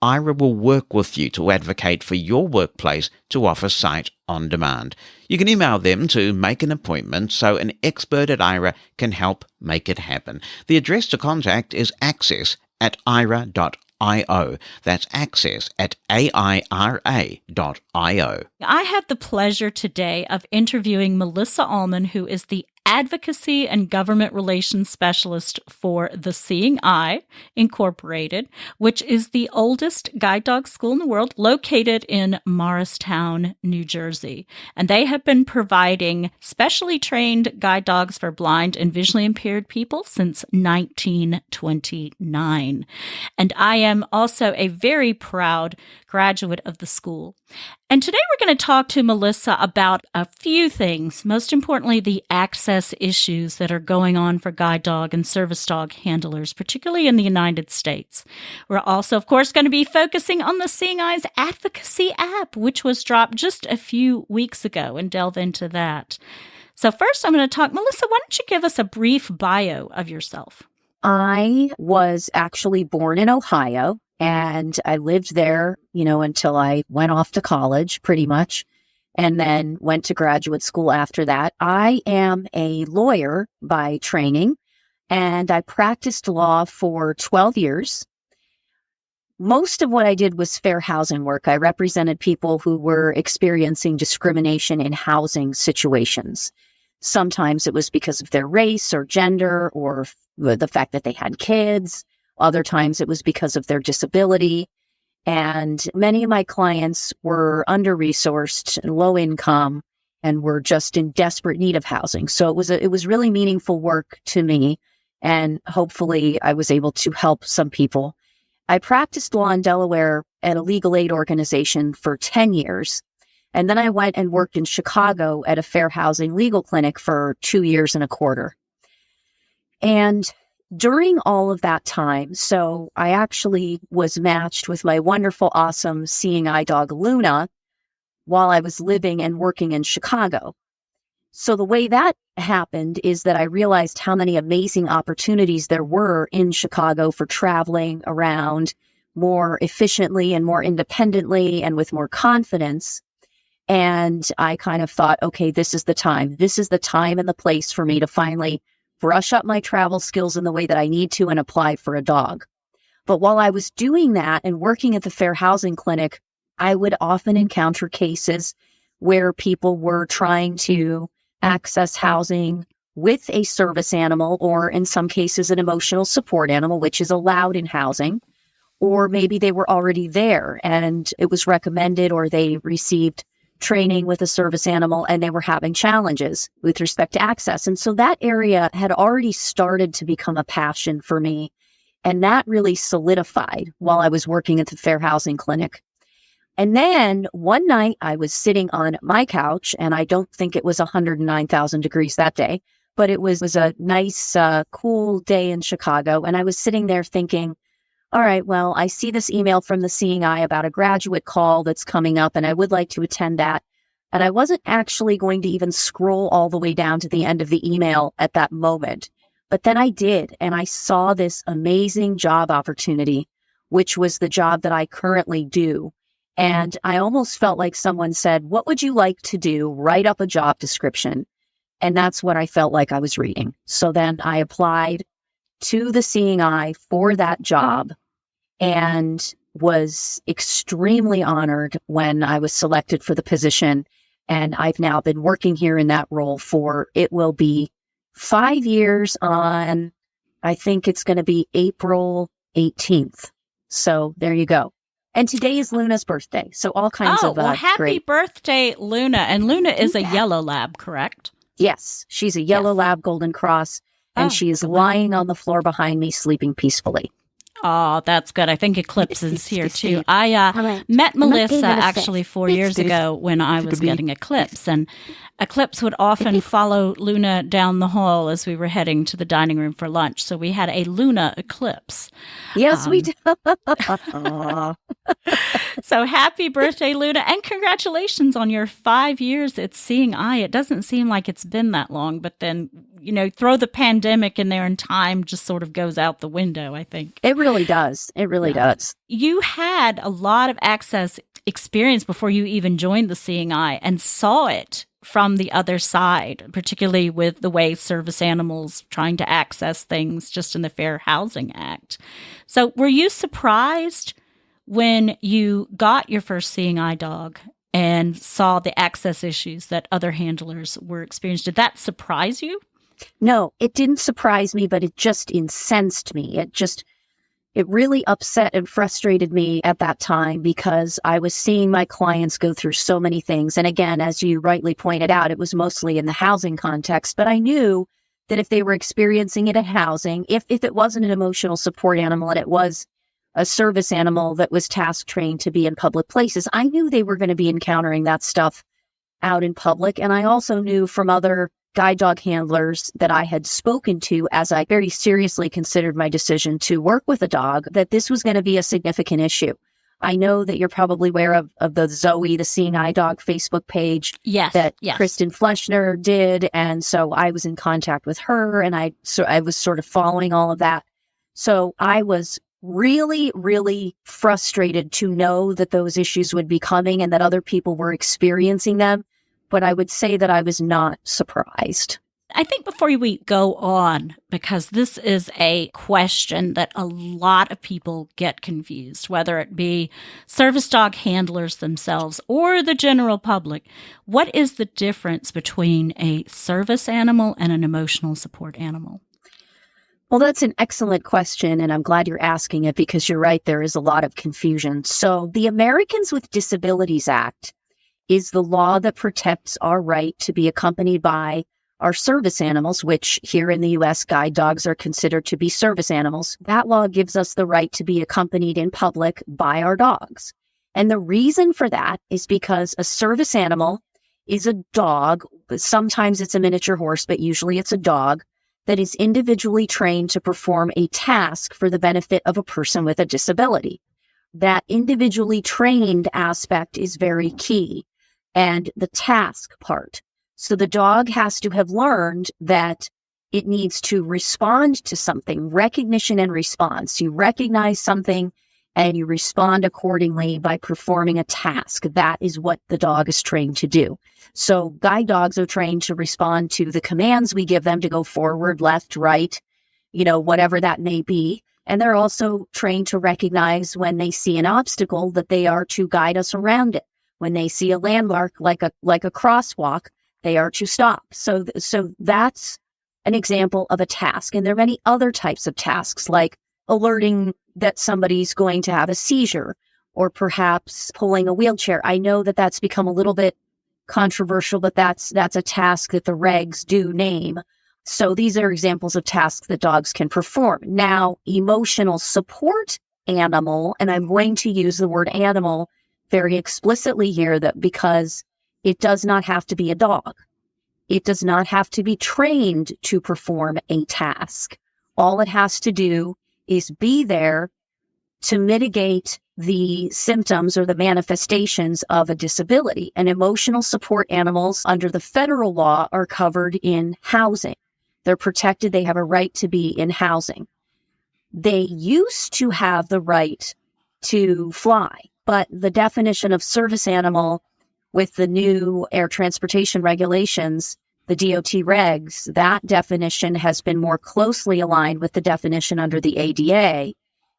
Lire will work with you to advocate for your workplace to offer sight on demand. You can email them to make an appointment so an expert at Lire can help make it happen. The address to contact is access@lire.io. That's access@aira.io. I had the pleasure today of interviewing Melissa Allman, who is the Advocacy and Government Relations Specialist for the Seeing Eye Incorporated, which is the oldest guide dog school in the world, located in Morristown, New Jersey. And they have been providing specially trained guide dogs for blind and visually impaired people since 1929. And I am also a very proud graduate of the school. And today we're going to talk to Melissa about a few things, most importantly, the access issues that are going on for guide dog and service dog handlers, particularly in the United States. We're also, of course, going to be focusing on the Seeing Eye's advocacy app, which was dropped just a few weeks ago, and delve into that. So first, I'm going to talk, Melissa, why don't you give us a brief bio of yourself? I was actually born in Ohio, and I lived there, until I went off to college, pretty much, and then went to graduate school after that. I am a lawyer by training, and I practiced law for 12 years. Most of what I did was fair housing work. I represented people who were experiencing discrimination in housing situations. Sometimes it was because of their race or gender or the fact that they had kids. Other times it was because of their disability. And many of my clients were under-resourced, low income, and were just in desperate need of housing. So it was really meaningful work to me. And hopefully I was able to help some people. I practiced law in Delaware at a legal aid organization for 10 years. And then I went and worked in Chicago at a fair housing legal clinic for 2 years and a quarter. And during all of that time, so I actually was matched with my wonderful, awesome seeing eye dog, Luna, while I was living and working in Chicago. So the way that happened is that I realized how many amazing opportunities there were in Chicago for traveling around more efficiently and more independently and with more confidence. And I kind of thought, okay, this is the time. This is the time and the place for me to finally brush up my travel skills in the way that I need to and apply for a dog. But while I was doing that and working at the Fair Housing Clinic, I would often encounter cases where people were trying to access housing with a service animal, or in some cases, an emotional support animal, which is allowed in housing. Or maybe they were already there and it was recommended, or they received training with a service animal and they were having challenges with respect to access. And so that area had already started to become a passion for me. And that really solidified while I was working at the Fair Housing Clinic. And then one night I was sitting on my couch, and I don't think it was 109,000 degrees that day, but it was a nice, cool day in Chicago. And I was sitting there thinking, all right, well, I see this email from the Seeing Eye about a graduate call that's coming up, and I would like to attend that. And I wasn't actually going to even scroll all the way down to the end of the email at that moment. But then I did, and I saw this amazing job opportunity, which was the job that I currently do. And I almost felt like someone said, what would you like to do? Write up a job description. And that's what I felt like I was reading. So then I applied to the Seeing Eye for that job, and was extremely honored when I was selected for the position. And I've now been working here in that role for, it will be 5 years on, I think it's going to be April 18th. So there you go. And today is Luna's birthday. So all kinds of well, happy great birthday, Luna. And Luna is a yellow lab, correct? Yes, she's a yellow lab Golden Cross, and she is lying on the floor behind me, sleeping peacefully. Oh, that's good. I think Eclipse is here too. I met Melissa actually 4 years ago when I was getting Eclipse, and Eclipse would often follow Luna down the hall as we were heading to the dining room for lunch. So we had a Luna Eclipse. Yes, we did. So happy birthday, Luna, and congratulations on your 5 years at Seeing Eye. It doesn't seem like it's been that long, but then, throw the pandemic in there and time just sort of goes out the window, I think. It really does. It really does. You had a lot of access experience before you even joined the Seeing Eye and saw it from the other side, particularly with the way service animals trying to access things just in the Fair Housing Act. So were you surprised when you got your first Seeing Eye dog and saw the access issues that other handlers were experiencing? Did that surprise you? No, it didn't surprise me, but it just incensed me. It really upset and frustrated me at that time because I was seeing my clients go through so many things. And again, as you rightly pointed out, it was mostly in the housing context, but I knew that if they were experiencing it at housing, if it wasn't an emotional support animal and it was a service animal that was task trained to be in public places, I knew they were going to be encountering that stuff out in public. And I also knew from other guide dog handlers that I had spoken to as I very seriously considered my decision to work with a dog, that this was going to be a significant issue. I know that you're probably aware of the Zoe, the Seeing Eye Dog Facebook page that Kristen Fleschner did. And so I was in contact with her, and I was sort of following all of that. So I was really, really frustrated to know that those issues would be coming and that other people were experiencing them. But I would say that I was not surprised. I think before we go on, because this is a question that a lot of people get confused, whether it be service dog handlers themselves or the general public, what is the difference between a service animal and an emotional support animal? Well, that's an excellent question, and I'm glad you're asking it because you're right, there is a lot of confusion. So the Americans with Disabilities Act is the law that protects our right to be accompanied by our service animals, which here in the U.S., guide dogs are considered to be service animals. That law gives us the right to be accompanied in public by our dogs. And the reason for that is because a service animal is a dog. Sometimes it's a miniature horse, but usually it's a dog that is individually trained to perform a task for the benefit of a person with a disability. That individually trained aspect is very key. And the task part. So the dog has to have learned that it needs to respond to something, recognition and response. You recognize something and you respond accordingly by performing a task. That is what the dog is trained to do. So guide dogs are trained to respond to the commands we give them to go forward, left, right, whatever that may be. And they're also trained to recognize when they see an obstacle that they are to guide us around it. When they see a landmark like a crosswalk, they are to stop. So that's an example of a task. And there are many other types of tasks, like alerting that somebody's going to have a seizure, or perhaps pulling a wheelchair. I know that that's become a little bit controversial, but that's a task that the regs do name. So these are examples of tasks that dogs can perform. Now, emotional support animal, and I'm going to use the word animal very explicitly here, that because it does not have to be a dog. It does not have to be trained to perform a task. All it has to do is be there to mitigate the symptoms or the manifestations of a disability. And emotional support animals under the federal law are covered in housing. They're protected. They have a right to be in housing. They used to have the right to fly, but the definition of service animal with the new air transportation regulations, the DOT regs, that definition has been more closely aligned with the definition under the ADA.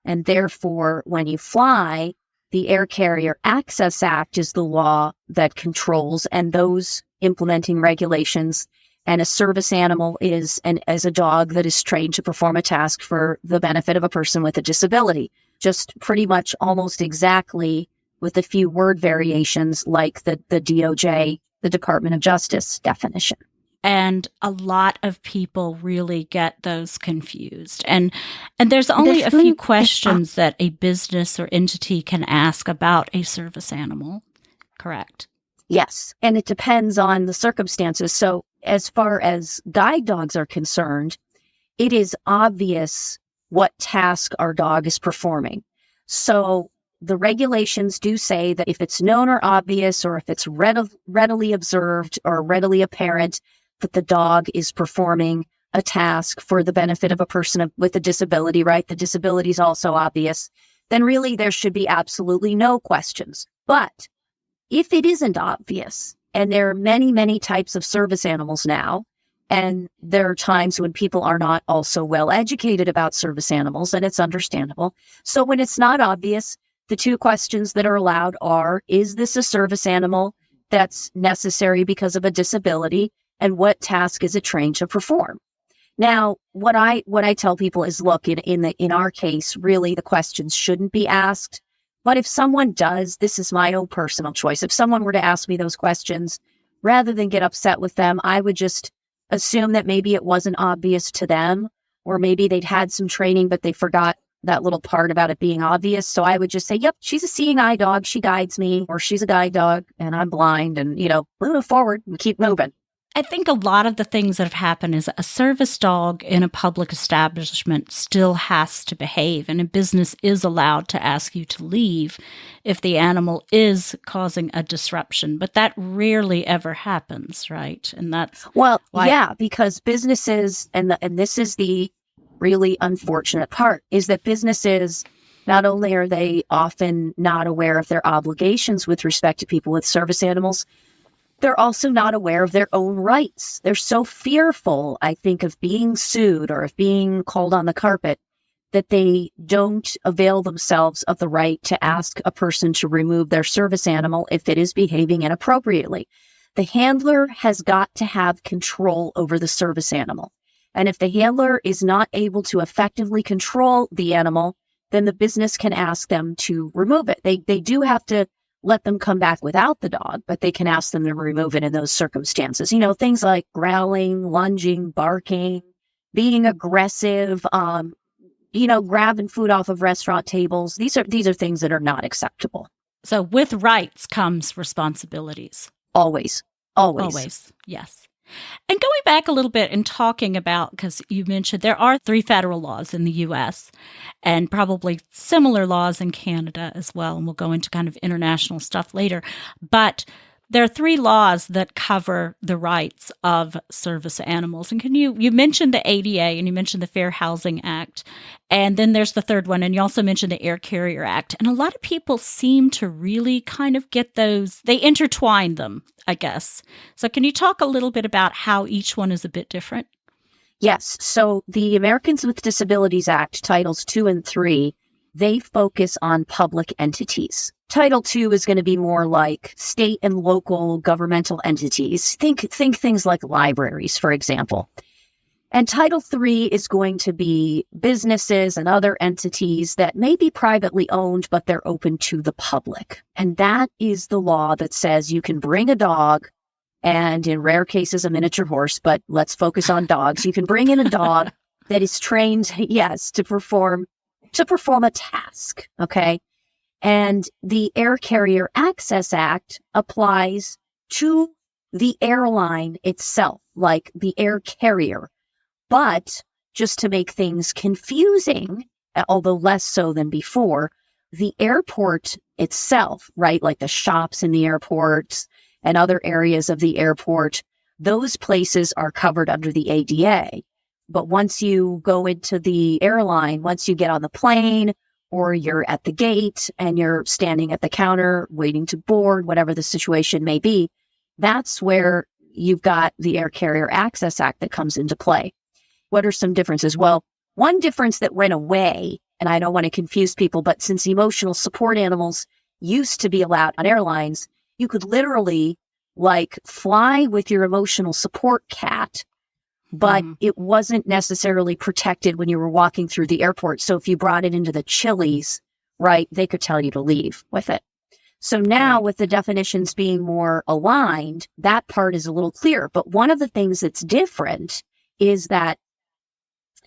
And therefore, when you fly, the Air Carrier Access Act is the law that controls, and those implementing regulations. And a service animal is as a dog that is trained to perform a task for the benefit of a person with a disability. Just pretty much almost exactly, with a few word variations like the DOJ, the Department of Justice definition. And a lot of people really get those confused. And there's only a few questions that a business or entity can ask about a service animal, correct? Yes, and it depends on the circumstances. So as far as guide dogs are concerned, it is obvious what task our dog is performing. So the regulations do say that if it's known or obvious, or if it's readily observed or readily apparent that the dog is performing a task for the benefit of a person with a disability, right? The disability is also obvious. Then really there should be absolutely no questions. But if it isn't obvious, and there are many, many types of service animals now, and there are times when people are not also well educated about service animals, and it's understandable. So when it's not obvious, the two questions that are allowed are, is this a service animal that's necessary because of a disability? And what task is it trained to perform? Now, what I tell people is, look, in our case, really the questions shouldn't be asked. But if someone does, this is my own personal choice. If someone were to ask me those questions, rather than get upset with them, I would just assume that maybe it wasn't obvious to them, or maybe they'd had some training, but they forgot that little part about it being obvious. So I would just say, yep, she's a seeing eye dog. She guides me, or she's a guide dog and I'm blind, and, move forward and keep moving. I think a lot of the things that have happened is a service dog in a public establishment still has to behave, and a business is allowed to ask you to leave if the animal is causing a disruption. But that rarely ever happens, right? And that's yeah, because businesses, and this is the really unfortunate part, is that businesses, not only are they often not aware of their obligations with respect to people with service animals, they're also not aware of their own rights. They're so fearful, I think, of being sued or of being called on the carpet that they don't avail themselves of the right to ask a person to remove their service animal if it is behaving inappropriately. The handler has got to have control over the service animal. And if the handler is not able to effectively control the animal, then the business can ask them to remove it. They do have to let them come back without the dog, but they can ask them to remove it in those circumstances. Things like growling, lunging, barking, being aggressive, grabbing food off of restaurant tables. These are things that are not acceptable. So with rights comes responsibilities. Always. Yes. And going back a little bit and talking about, because you mentioned there are 3 federal laws in the U.S. and probably similar laws in Canada as well, and we'll go into kind of international stuff later. But there are 3 laws that cover the rights of service animals. And you mentioned the ADA and you mentioned the Fair Housing Act. And then there's the third one. And you also mentioned the Air Carrier Act. And a lot of people seem to really kind of get those, they intertwine them, I guess. So can you talk a little bit about how each one is a bit different? Yes. So the Americans with Disabilities Act, Titles 2 and 3, they focus on public entities. Title 2 is going to be more like state and local governmental entities. Think things like libraries, for example. And Title 3 is going to be businesses and other entities that may be privately owned, but they're open to the public. And that is the law that says you can bring a dog, and in rare cases, a miniature horse, but let's focus on dogs. You can bring in a dog that is trained, yes, to perform a task, okay? And the Air Carrier Access Act applies to the airline itself, like the air carrier. But just to make things confusing, although less so than before, the airport itself, right, like the shops in the airports and other areas of the airport, those places are covered under the ADA. But once you go into the airline, once you get on the plane or you're at the gate and you're standing at the counter waiting to board, whatever the situation may be, that's where you've got the Air Carrier Access Act that comes into play. What are some differences? Well, one difference that went away, and I don't want to confuse people, but since emotional support animals used to be allowed on airlines, you could literally like fly with your emotional support cat, but it wasn't necessarily protected when you were walking through the airport. So if you brought it into the Chili's, right, they could tell you to leave with it. So now with the definitions being more aligned, that part is a little clearer. But one of the things that's different is that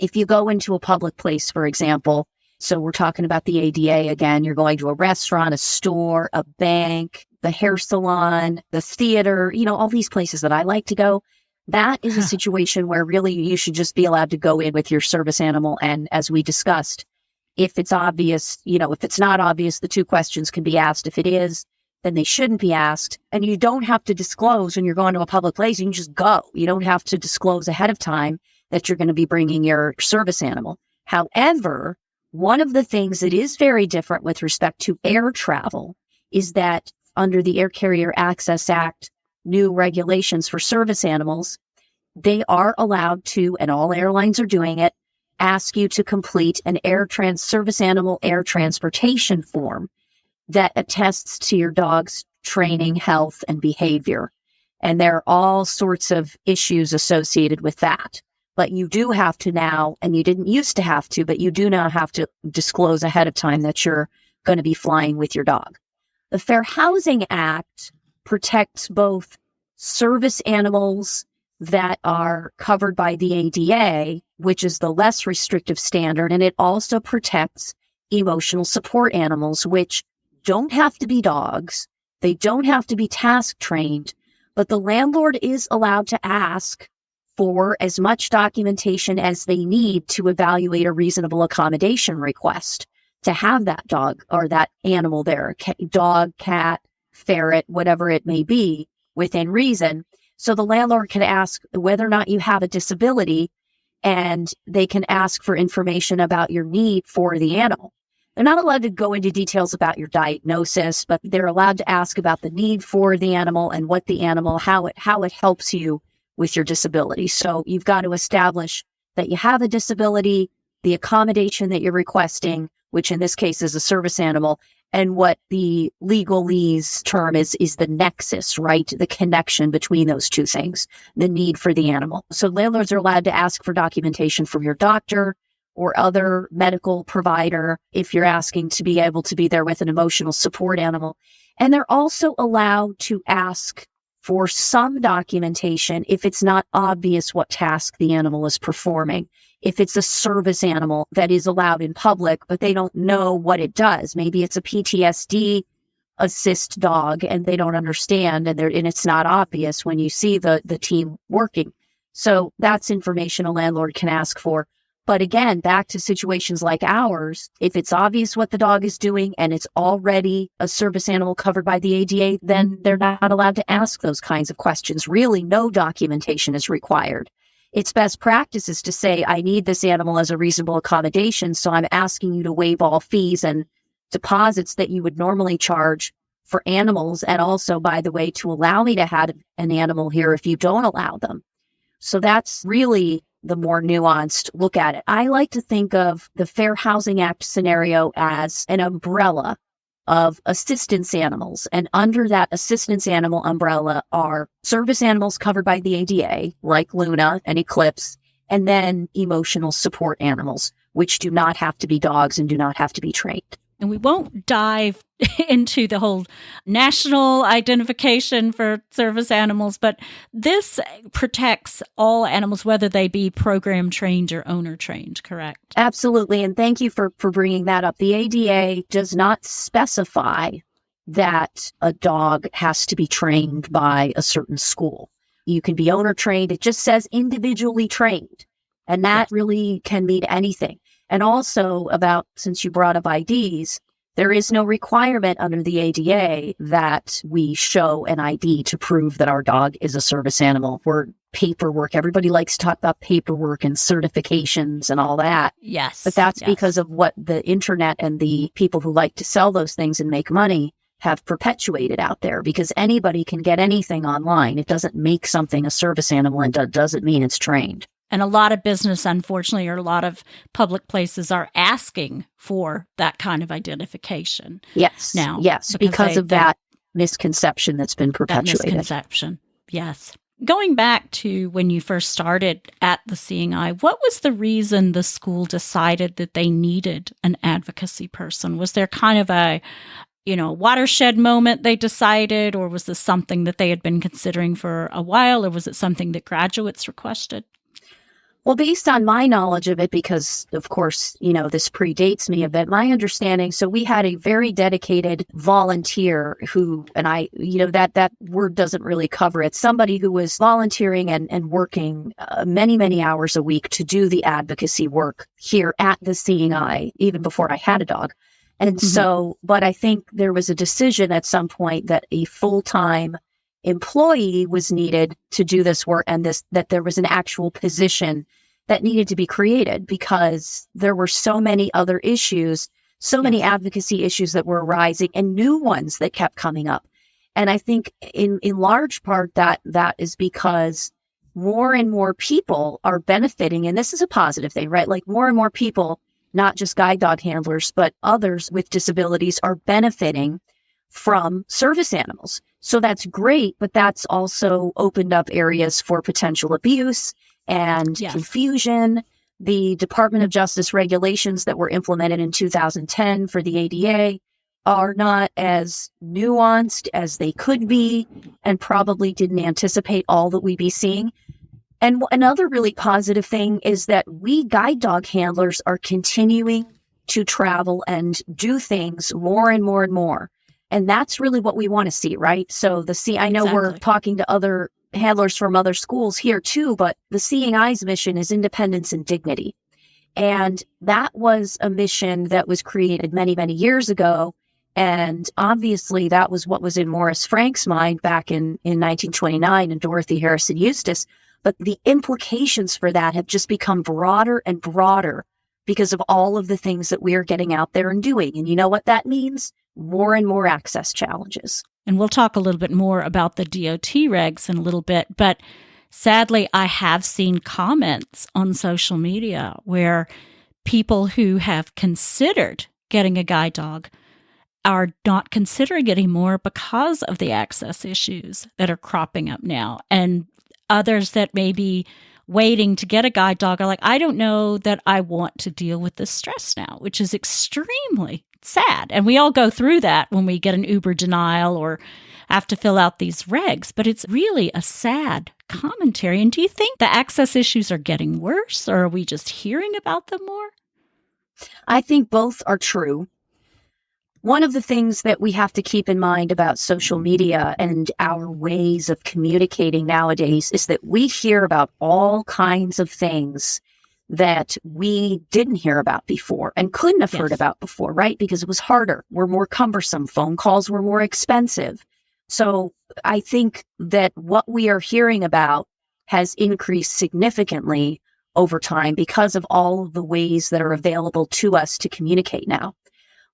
if you go into a public place, for example, so we're talking about the ADA again, you're going to a restaurant, a store, a bank, the hair salon, the theater, all these places that I like to go. That is a situation where really you should just be allowed to go in with your service animal. And as we discussed, if it's obvious, if it's not obvious, the 2 questions can be asked. If it is, then they shouldn't be asked. And you don't have to disclose when you're going to a public place. You can just go. You don't have to disclose ahead of time that you're going to be bringing your service animal. However, one of the things that is very different with respect to air travel is that under the Air Carrier Access Act, new regulations for service animals, they are allowed to, and all airlines are doing it, ask you to complete an service animal air transportation form that attests to your dog's training, health, and behavior. And there are all sorts of issues associated with that. But you do have to now, and you didn't used to have to, but you do now have to disclose ahead of time that you're going to be flying with your dog. The Fair Housing Act protects both service animals that are covered by the ADA, which is the less restrictive standard, and it also protects emotional support animals, which don't have to be dogs. They don't have to be task trained, but the landlord is allowed to ask for as much documentation as they need to evaluate a reasonable accommodation request to have that dog or that animal there, dog, cat, ferret, whatever it may be, within reason. So the landlord can ask whether or not you have a disability, and they can ask for information about your need for the animal. They're not allowed to go into details about your diagnosis, but they're allowed to ask about the need for the animal and what the animal, how it helps you with your disability. So you've got to establish that you have a disability, the accommodation that you're requesting, which in this case is a service animal, and what the legalese term is the nexus, right? The connection between those 2 things, the need for the animal. So landlords are allowed to ask for documentation from your doctor or other medical provider if you're asking to be able to be there with an emotional support animal. And they're also allowed to ask for some documentation if it's not obvious what task the animal is performing. If it's a service animal that is allowed in public, but they don't know what it does. Maybe it's a PTSD assist dog and they don't understand, and it's not obvious when you see the team working. So that's information a landlord can ask for. But again, back to situations like ours, if it's obvious what the dog is doing and it's already a service animal covered by the ADA, then they're not allowed to ask those kinds of questions. Really, no documentation is required. It's best practices to say, I need this animal as a reasonable accommodation, so I'm asking you to waive all fees and deposits that you would normally charge for animals, and also, by the way, to allow me to have an animal here if you don't allow them. So that's really the more nuanced look at it. I like to think of the Fair Housing Act scenario as an umbrella of assistance animals. And under that assistance animal umbrella are service animals covered by the ADA, like Luna and Eclipse, and then emotional support animals, which do not have to be dogs and do not have to be trained. And we won't dive into the whole national identification for service animals, but this protects all animals, whether they be program trained or owner trained, correct? Absolutely. And thank you for bringing that up. The ADA does not specify that a dog has to be trained by a certain school. You can be owner trained. It just says individually trained. And that really can mean anything. And also since you brought up IDs, there is no requirement under the ADA that we show an ID to prove that our dog is a service animal. We're paperwork. Everybody likes to talk about paperwork and certifications and all that. Yes. But that's because of what the internet and the people who like to sell those things and make money have perpetuated out there, because anybody can get anything online. It doesn't make something a service animal and doesn't mean it's trained. And a lot of business, unfortunately, or a lot of public places are asking for that kind of identification. Yes. Now, because of that misconception that's been perpetuated. That misconception, yes. Going back to when you first started at the Seeing Eye, what was the reason the school decided that they needed an advocacy person? Was there kind of a watershed moment they decided, or was this something that they had been considering for a while, or was it something that graduates requested? Well, based on my knowledge of it, because of course, this predates me a bit, my understanding, so we had a very dedicated volunteer who, and that word doesn't really cover it, somebody who was volunteering and working many, many hours a week to do the advocacy work here at the Seeing Eye, even before I had a dog. And so, but I think there was a decision at some point that a full-time employee was needed to do this work, and that there was an actual position that needed to be created, because there were so many other issues, so many advocacy issues that were arising, and new ones that kept coming up. And I think in large part that is because more and more people are benefiting, and this is a positive thing, right? Like more and more people, not just guide dog handlers, but others with disabilities, are benefiting from service animals. So that's great, but that's also opened up areas for potential abuse and confusion. The Department of Justice regulations that were implemented in 2010 for the ADA are not as nuanced as they could be, and probably didn't anticipate all that we'd be seeing. And another really positive thing is that we guide dog handlers are continuing to travel and do things more and more and more. And that's really what we want to see, right? So I know we're talking to other handlers from other schools here too, but the Seeing Eye's mission is independence and dignity. And that was a mission that was created many, many years ago. And obviously that was what was in Morris Frank's mind back in 1929 and Dorothy Harrison Eustace. But the implications for that have just become broader and broader because of all of the things that we are getting out there and doing. And you know what that means? More and more access challenges. And we'll talk a little bit more about the DOT regs in a little bit. But sadly, I have seen comments on social media where people who have considered getting a guide dog are not considering it anymore because of the access issues that are cropping up now. And others that may be waiting to get a guide dog are like, I don't know that I want to deal with this stress now, which is extremely sad. And we all go through that when we get an Uber denial or have to fill out these regs, but it's really a sad commentary. And do you think the access issues are getting worse, or are we just hearing about them more? I think both are true. One of the things that we have to keep in mind about social media and our ways of communicating nowadays is that we hear about all kinds of things that we didn't hear about before and couldn't have heard about before, right? Because it was harder. We're more cumbersome. Phone calls were more expensive. So I think that what we are hearing about has increased significantly over time because of all of the ways that are available to us to communicate now.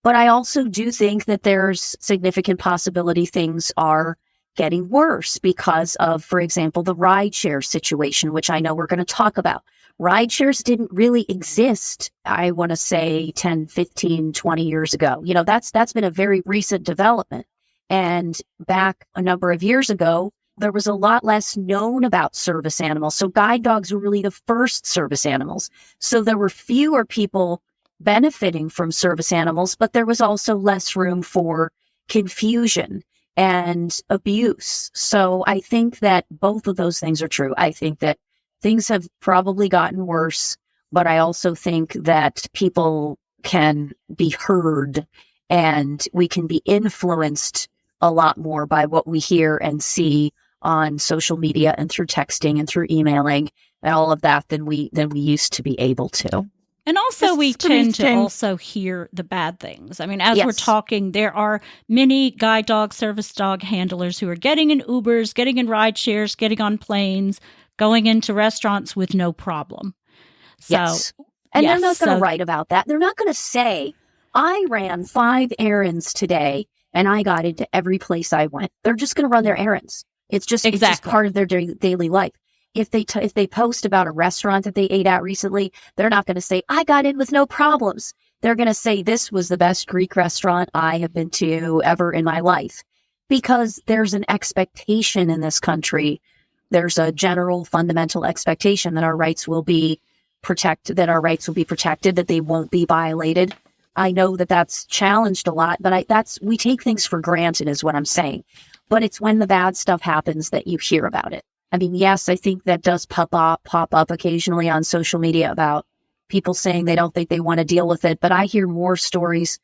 But I also do think that there's significant possibility things are getting worse because of, for example, the rideshare situation, which I know we're going to talk about. Rideshares didn't really exist, I want to say 10, 15, 20 years ago. You know, that's been a very recent development. And back a number of years ago, there was a lot less known about service animals. So guide dogs were really the first service animals. So there were fewer people benefiting from service animals, but there was also less room for confusion and abuse. So I think that both of those things are true. I think that things have probably gotten worse, but I also think that people can be heard and we can be influenced a lot more by what we hear and see on social media and through texting and through emailing and all of that than we used to be able to. And also we tend to also hear the bad things. I mean, as we're talking, there are many guide dog, service dog handlers who are getting in Ubers, getting in ride shares, getting on planes, going into restaurants with no problem. So, and they're not going to write about that. They're not going to say, I ran 5 errands today and I got into every place I went. They're just going to run their errands. It's just part of their daily life. If they post about a restaurant that they ate at recently, they're not going to say, I got in with no problems. They're going to say, this was the best Greek restaurant I have been to ever in my life. Because there's an expectation in this country. There's a general fundamental expectation that our rights will be protected, that they won't be violated. I know that that's challenged a lot, but we take things for granted is what I'm saying. But it's when the bad stuff happens that you hear about it. I mean, yes, I think that does pop up occasionally on social media about people saying they don't think they want to deal with it. But I hear more stories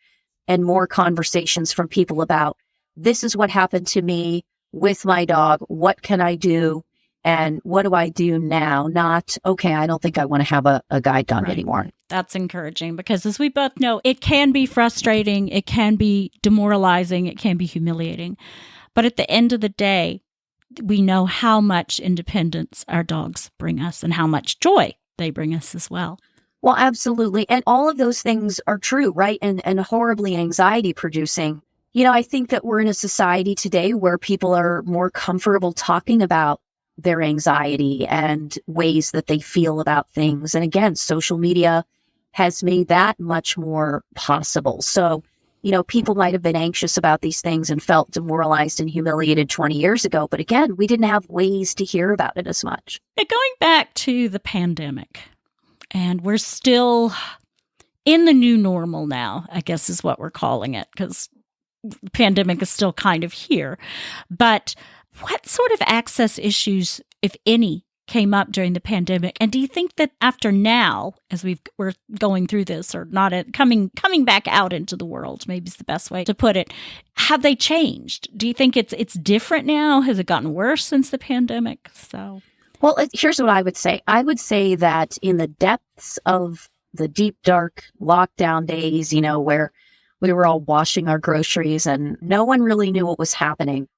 and more conversations from people about, this is what happened to me with my dog. What can I do? And what do I do now? Not, okay, I don't think I want to have a guide dog anymore. That's encouraging because as we both know, it can be frustrating. It can be demoralizing. It can be humiliating. But at the end of the day, we know how much independence our dogs bring us and how much joy they bring us as well. Well, absolutely. And all of those things are true, right? And horribly anxiety producing. You know, I think that we're in a society today where people are more comfortable talking about their anxiety and ways that they feel about things. And again, social media has made that much more possible. So, you know, people might have been anxious about these things and felt demoralized and humiliated 20 years ago. But again, we didn't have ways to hear about it as much. Now, going back to the pandemic, and we're still in the new normal now, I guess is what we're calling it, because the pandemic is still kind of here. But what sort of access issues, if any, came up during the pandemic? And do you think that after now, as we're going through this, or not coming back out into the world, maybe is the best way to put it, have they changed? Do you think it's different now? Has it gotten worse since the pandemic? So, well, here's what I would say. I would say that in the depths of the deep, dark lockdown days, you know, where we were all washing our groceries and no one really knew what was happening,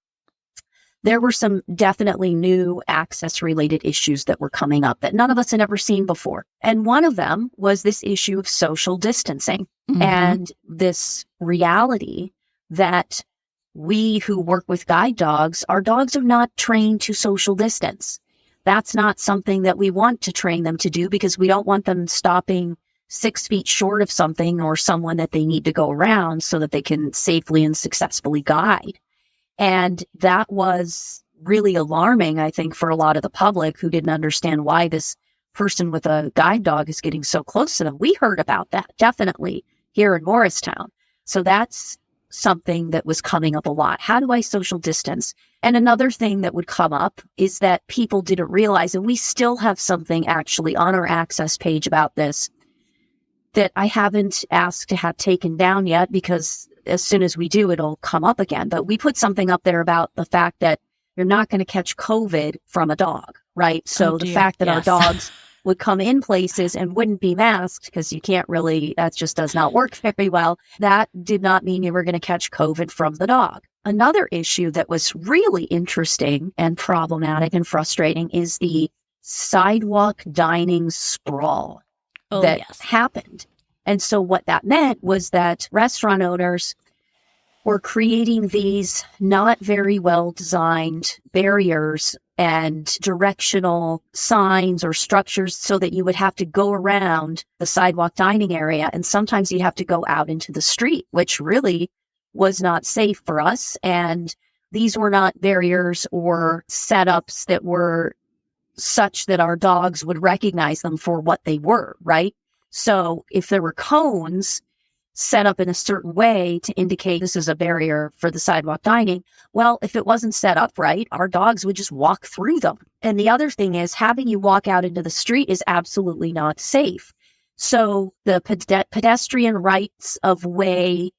there were some definitely new access-related issues that were coming up that none of us had ever seen before. And one of them was this issue of social distancing and this reality that we who work with guide dogs, our dogs are not trained to social distance. That's not something that we want to train them to do because we don't want them stopping 6 feet short of something or someone that they need to go around so that they can safely and successfully guide. And that was really alarming, I think, for a lot of the public who didn't understand why this person with a guide dog is getting so close to them. We heard about that, definitely, here in Morristown. So that's something that was coming up a lot. How do I social distance? And another thing that would come up is that people didn't realize, and we still have something actually on our access page about this that I haven't asked to have taken down yet because as soon as we do, it'll come up again. But we put something up there about the fact that you're not going to catch COVID from a dog, right? So the fact that our dogs would come in places and wouldn't be masked because you can't really, that just does not work very well. That did not mean you were going to catch COVID from the dog. Another issue that was really interesting and problematic and frustrating is the sidewalk dining sprawl that happened. And so what that meant was that restaurant owners were creating these not very well designed barriers and directional signs or structures so that you would have to go around the sidewalk dining area. And sometimes you have to go out into the street, which really was not safe for us. And these were not barriers or setups that were such that our dogs would recognize them for what they were, right? So if there were cones set up in a certain way to indicate this is a barrier for the sidewalk dining, well, if it wasn't set up right, our dogs would just walk through them. And the other thing is having you walk out into the street is absolutely not safe. So the pedestrian rights of way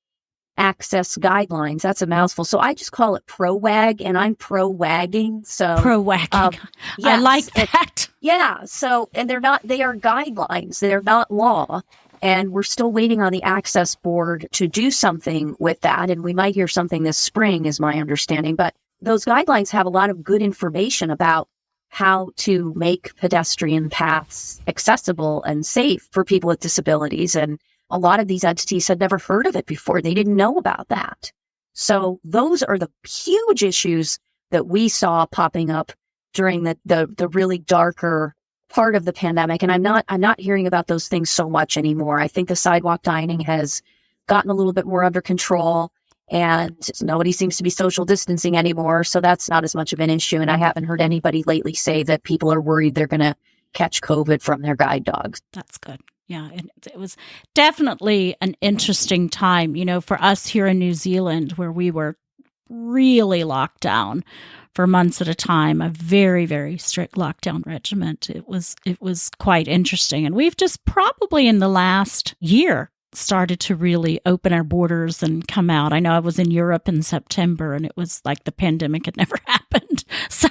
access guidelines, that's a mouthful. So I just call it pro-wag, and I'm pro-wagging. So pro-wagging. I like that. Yeah. So, and they are guidelines. They're not law. And we're still waiting on the access board to do something with that. And we might hear something this spring, is my understanding. But those guidelines have a lot of good information about how to make pedestrian paths accessible and safe for people with disabilities. And a lot of these entities had never heard of it before. They didn't know about that. So those are the huge issues that we saw popping up during the really darker part of the pandemic. And I'm not hearing about those things so much anymore. I think the sidewalk dining has gotten a little bit more under control, and nobody seems to be social distancing anymore. So that's not as much of an issue. And I haven't heard anybody lately say that people are worried they're going to catch COVID from their guide dogs. That's good. Yeah, it was definitely an interesting time, for us here in New Zealand, where we were really locked down for months at a time, a very, very strict lockdown regimen. It was quite interesting. And we've just probably in the last year started to really open our borders and come out. I know I was in Europe in September, and it was like the pandemic had never happened. So,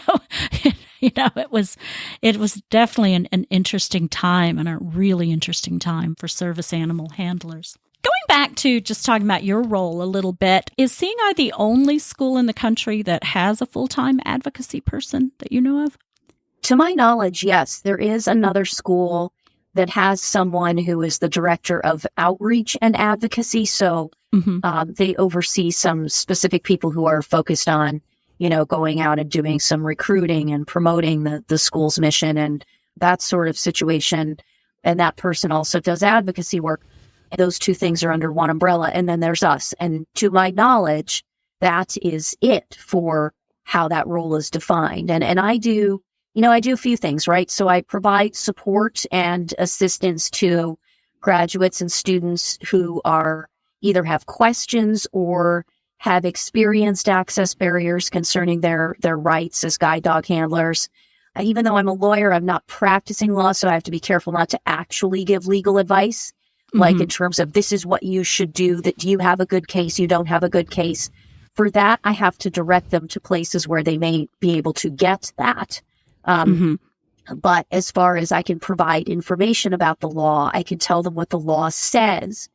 it was definitely an interesting time, and a really interesting time for service animal handlers. Going back to just talking about your role a little bit, is Seeing Eye the only school in the country that has a full-time advocacy person that you know of? To my knowledge, yes. There is another school that has someone who is the director of outreach and advocacy. So they oversee some specific people who are focused on, going out and doing some recruiting and promoting the school's mission and that sort of situation. And that person also does advocacy work. Those two things are under one umbrella. And then there's us. And to my knowledge, that is it for how that role is defined. And I do a few things, right? So I provide support and assistance to graduates and students who are either have questions or have experienced access barriers concerning their rights as guide dog handlers. Even though I'm a lawyer, I'm not practicing law, so I have to be careful not to actually give legal advice. Like in terms of this is what you should do, that do you have a good case, you don't have a good case. For that, I have to direct them to places where they may be able to get that. But as far as I can provide information about the law, I can tell them what the law says.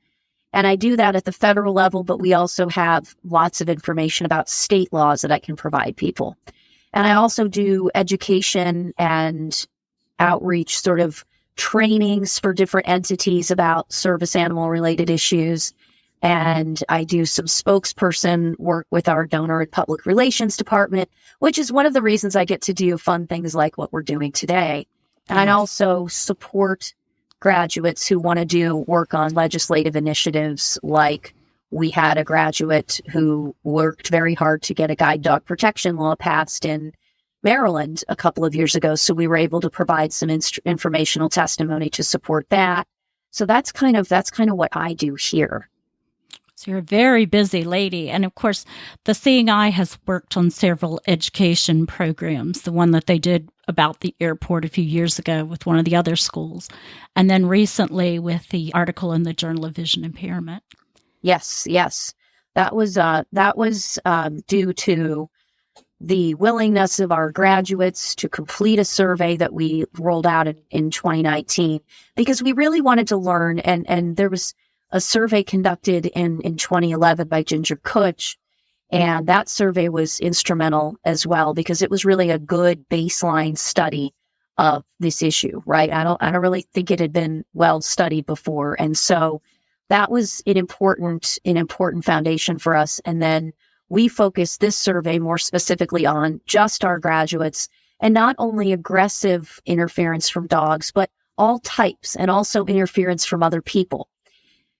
And I do that at the federal level, but we also have lots of information about state laws that I can provide people. And I also do education and outreach sort of trainings for different entities about service animal related issues. And I do some spokesperson work with our donor and public relations department, which is one of the reasons I get to do fun things like what we're doing today. And I also support graduates who want to do work on legislative initiatives. Like we had a graduate who worked very hard to get a guide dog protection law passed in Maryland a couple of years ago. So we were able to provide some informational testimony to support that. So that's kind of what I do here. So you're a very busy lady. And of course, the Seeing Eye has worked on several education programs, the one that they did about the airport a few years ago with one of the other schools, and then recently with the article in the Journal of Vision Impairment. Yes. That was due to the willingness of our graduates to complete a survey that we rolled out in 2019, because we really wanted to learn. And there was a survey conducted in 2011 by Ginger Kutch, and that survey was instrumental as well, because it was really a good baseline study of this issue, right? I don't really think it had been well studied before. And so that was an important foundation for us. And then we focused this survey more specifically on just our graduates, and not only aggressive interference from dogs, but all types, and also interference from other people.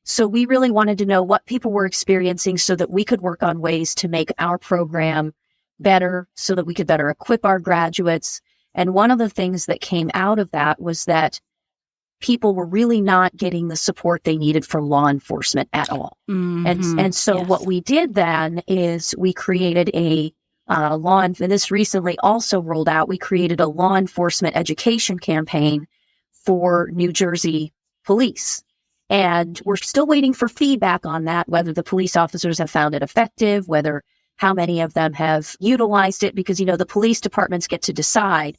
So we really wanted to know what people were experiencing so that we could work on ways to make our program better, so that we could better equip our graduates. And one of the things that came out of that was that people were really not getting the support they needed from law enforcement at all. Mm-hmm. And so what we did then is we created a and this recently also rolled out, we created a law enforcement education campaign for New Jersey police. And we're still waiting for feedback on that, whether the police officers have found it effective, how many of them have utilized it, because, the police departments get to decide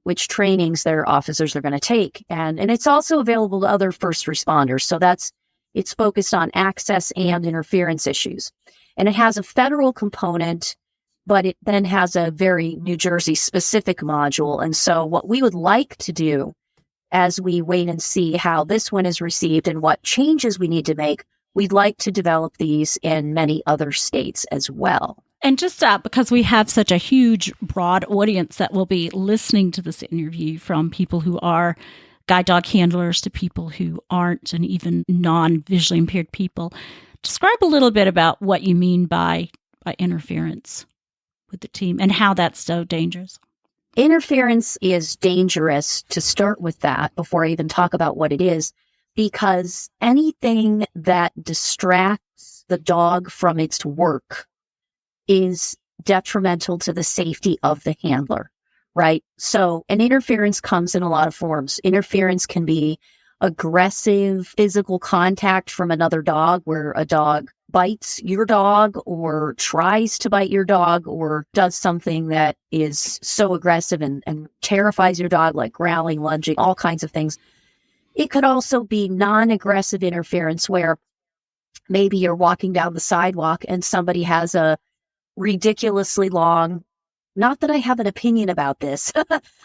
which trainings their officers are going to take. And it's also available to other first responders. So it's focused on access and interference issues. And it has a federal component, but it then has a very New Jersey specific module. And so what we would like to do, as we wait and see how this one is received and what changes we need to make, we'd like to develop these in many other states as well. And just because we have such a huge, broad audience that will be listening to this interview, from people who are guide dog handlers to people who aren't, and even non-visually impaired people, describe a little bit about what you mean by interference with the team and how that's so dangerous. Interference is dangerous, to start with that, before I even talk about what it is, because anything that distracts the dog from its work is detrimental to the safety of the handler, right? So an interference comes in a lot of forms. Interference can be aggressive physical contact from another dog, where a dog bites your dog or tries to bite your dog or does something that is so aggressive and terrifies your dog, like growling, lunging, all kinds of things. It could also be non-aggressive interference, where maybe you're walking down the sidewalk and somebody has a ridiculously long, not that I have an opinion about this,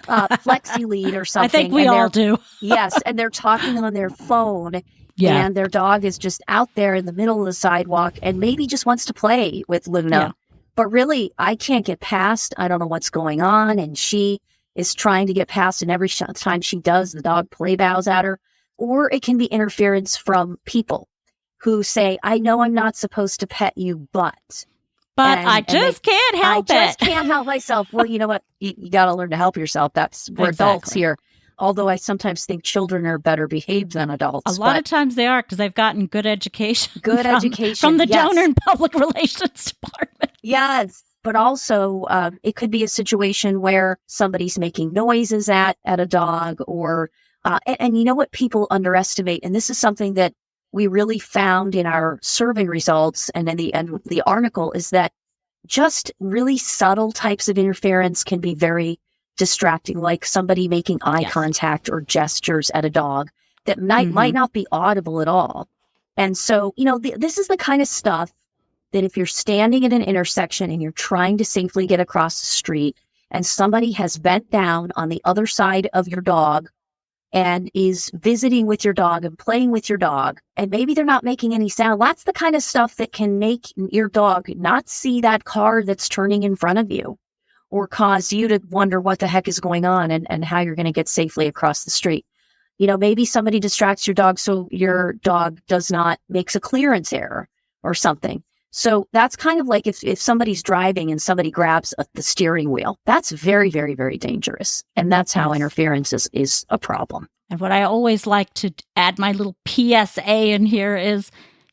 flexi lead or something. I think we all do. Yes, and they're talking on their phone, and their dog is just out there in the middle of the sidewalk and maybe just wants to play with Luna. Yeah. But really, I can't get past. I don't know what's going on, and she is trying to get past, and every time she does, the dog play bows at her. Or it can be interference from people who say, I know I'm not supposed to pet you, but I just can't help it. I just can't help myself. Well, you know what? You got to learn to help yourself. We're adults here. Although I sometimes think children are better behaved than adults. A lot of times they are, because they've gotten good education. Education. From the donor and public relations department. Yes. But also, it could be a situation where somebody's making noises at a dog, or, and you know what people underestimate, and this is something that we really found in our survey results and in the article, is that just really subtle types of interference can be very distracting, like somebody making eye contact or gestures at a dog that might not be audible at all. And so, this is the kind of stuff that if you're standing at an intersection and you're trying to safely get across the street, and somebody has bent down on the other side of your dog and is visiting with your dog and playing with your dog, and maybe they're not making any sound, that's the kind of stuff that can make your dog not see that car that's turning in front of you, or cause you to wonder what the heck is going on and how you're going to get safely across the street. Maybe somebody distracts your dog so your dog makes a clearance error or something. So that's kind of like if somebody's driving and somebody grabs the steering wheel, that's very, very, very dangerous. And that's how interference is a problem. And what I always like to add my little PSA in here is,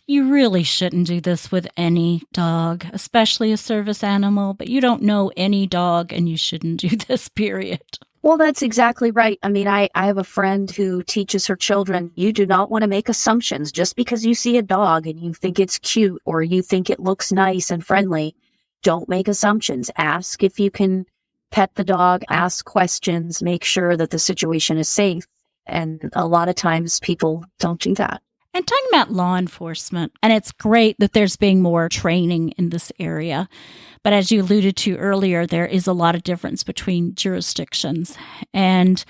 you really shouldn't do this with any dog, especially a service animal, but you don't know any dog and you shouldn't do this, period. Well, that's exactly right. I mean, I have a friend who teaches her children, you do not want to make assumptions. Just because you see a dog and you think it's cute or you think it looks nice and friendly, don't make assumptions. Ask if you can pet the dog, ask questions, make sure that the situation is safe. And a lot of times people don't do that. And talking about law enforcement, and it's great that there's being more training in this area. But as you alluded to earlier, there is a lot of difference between jurisdictions. And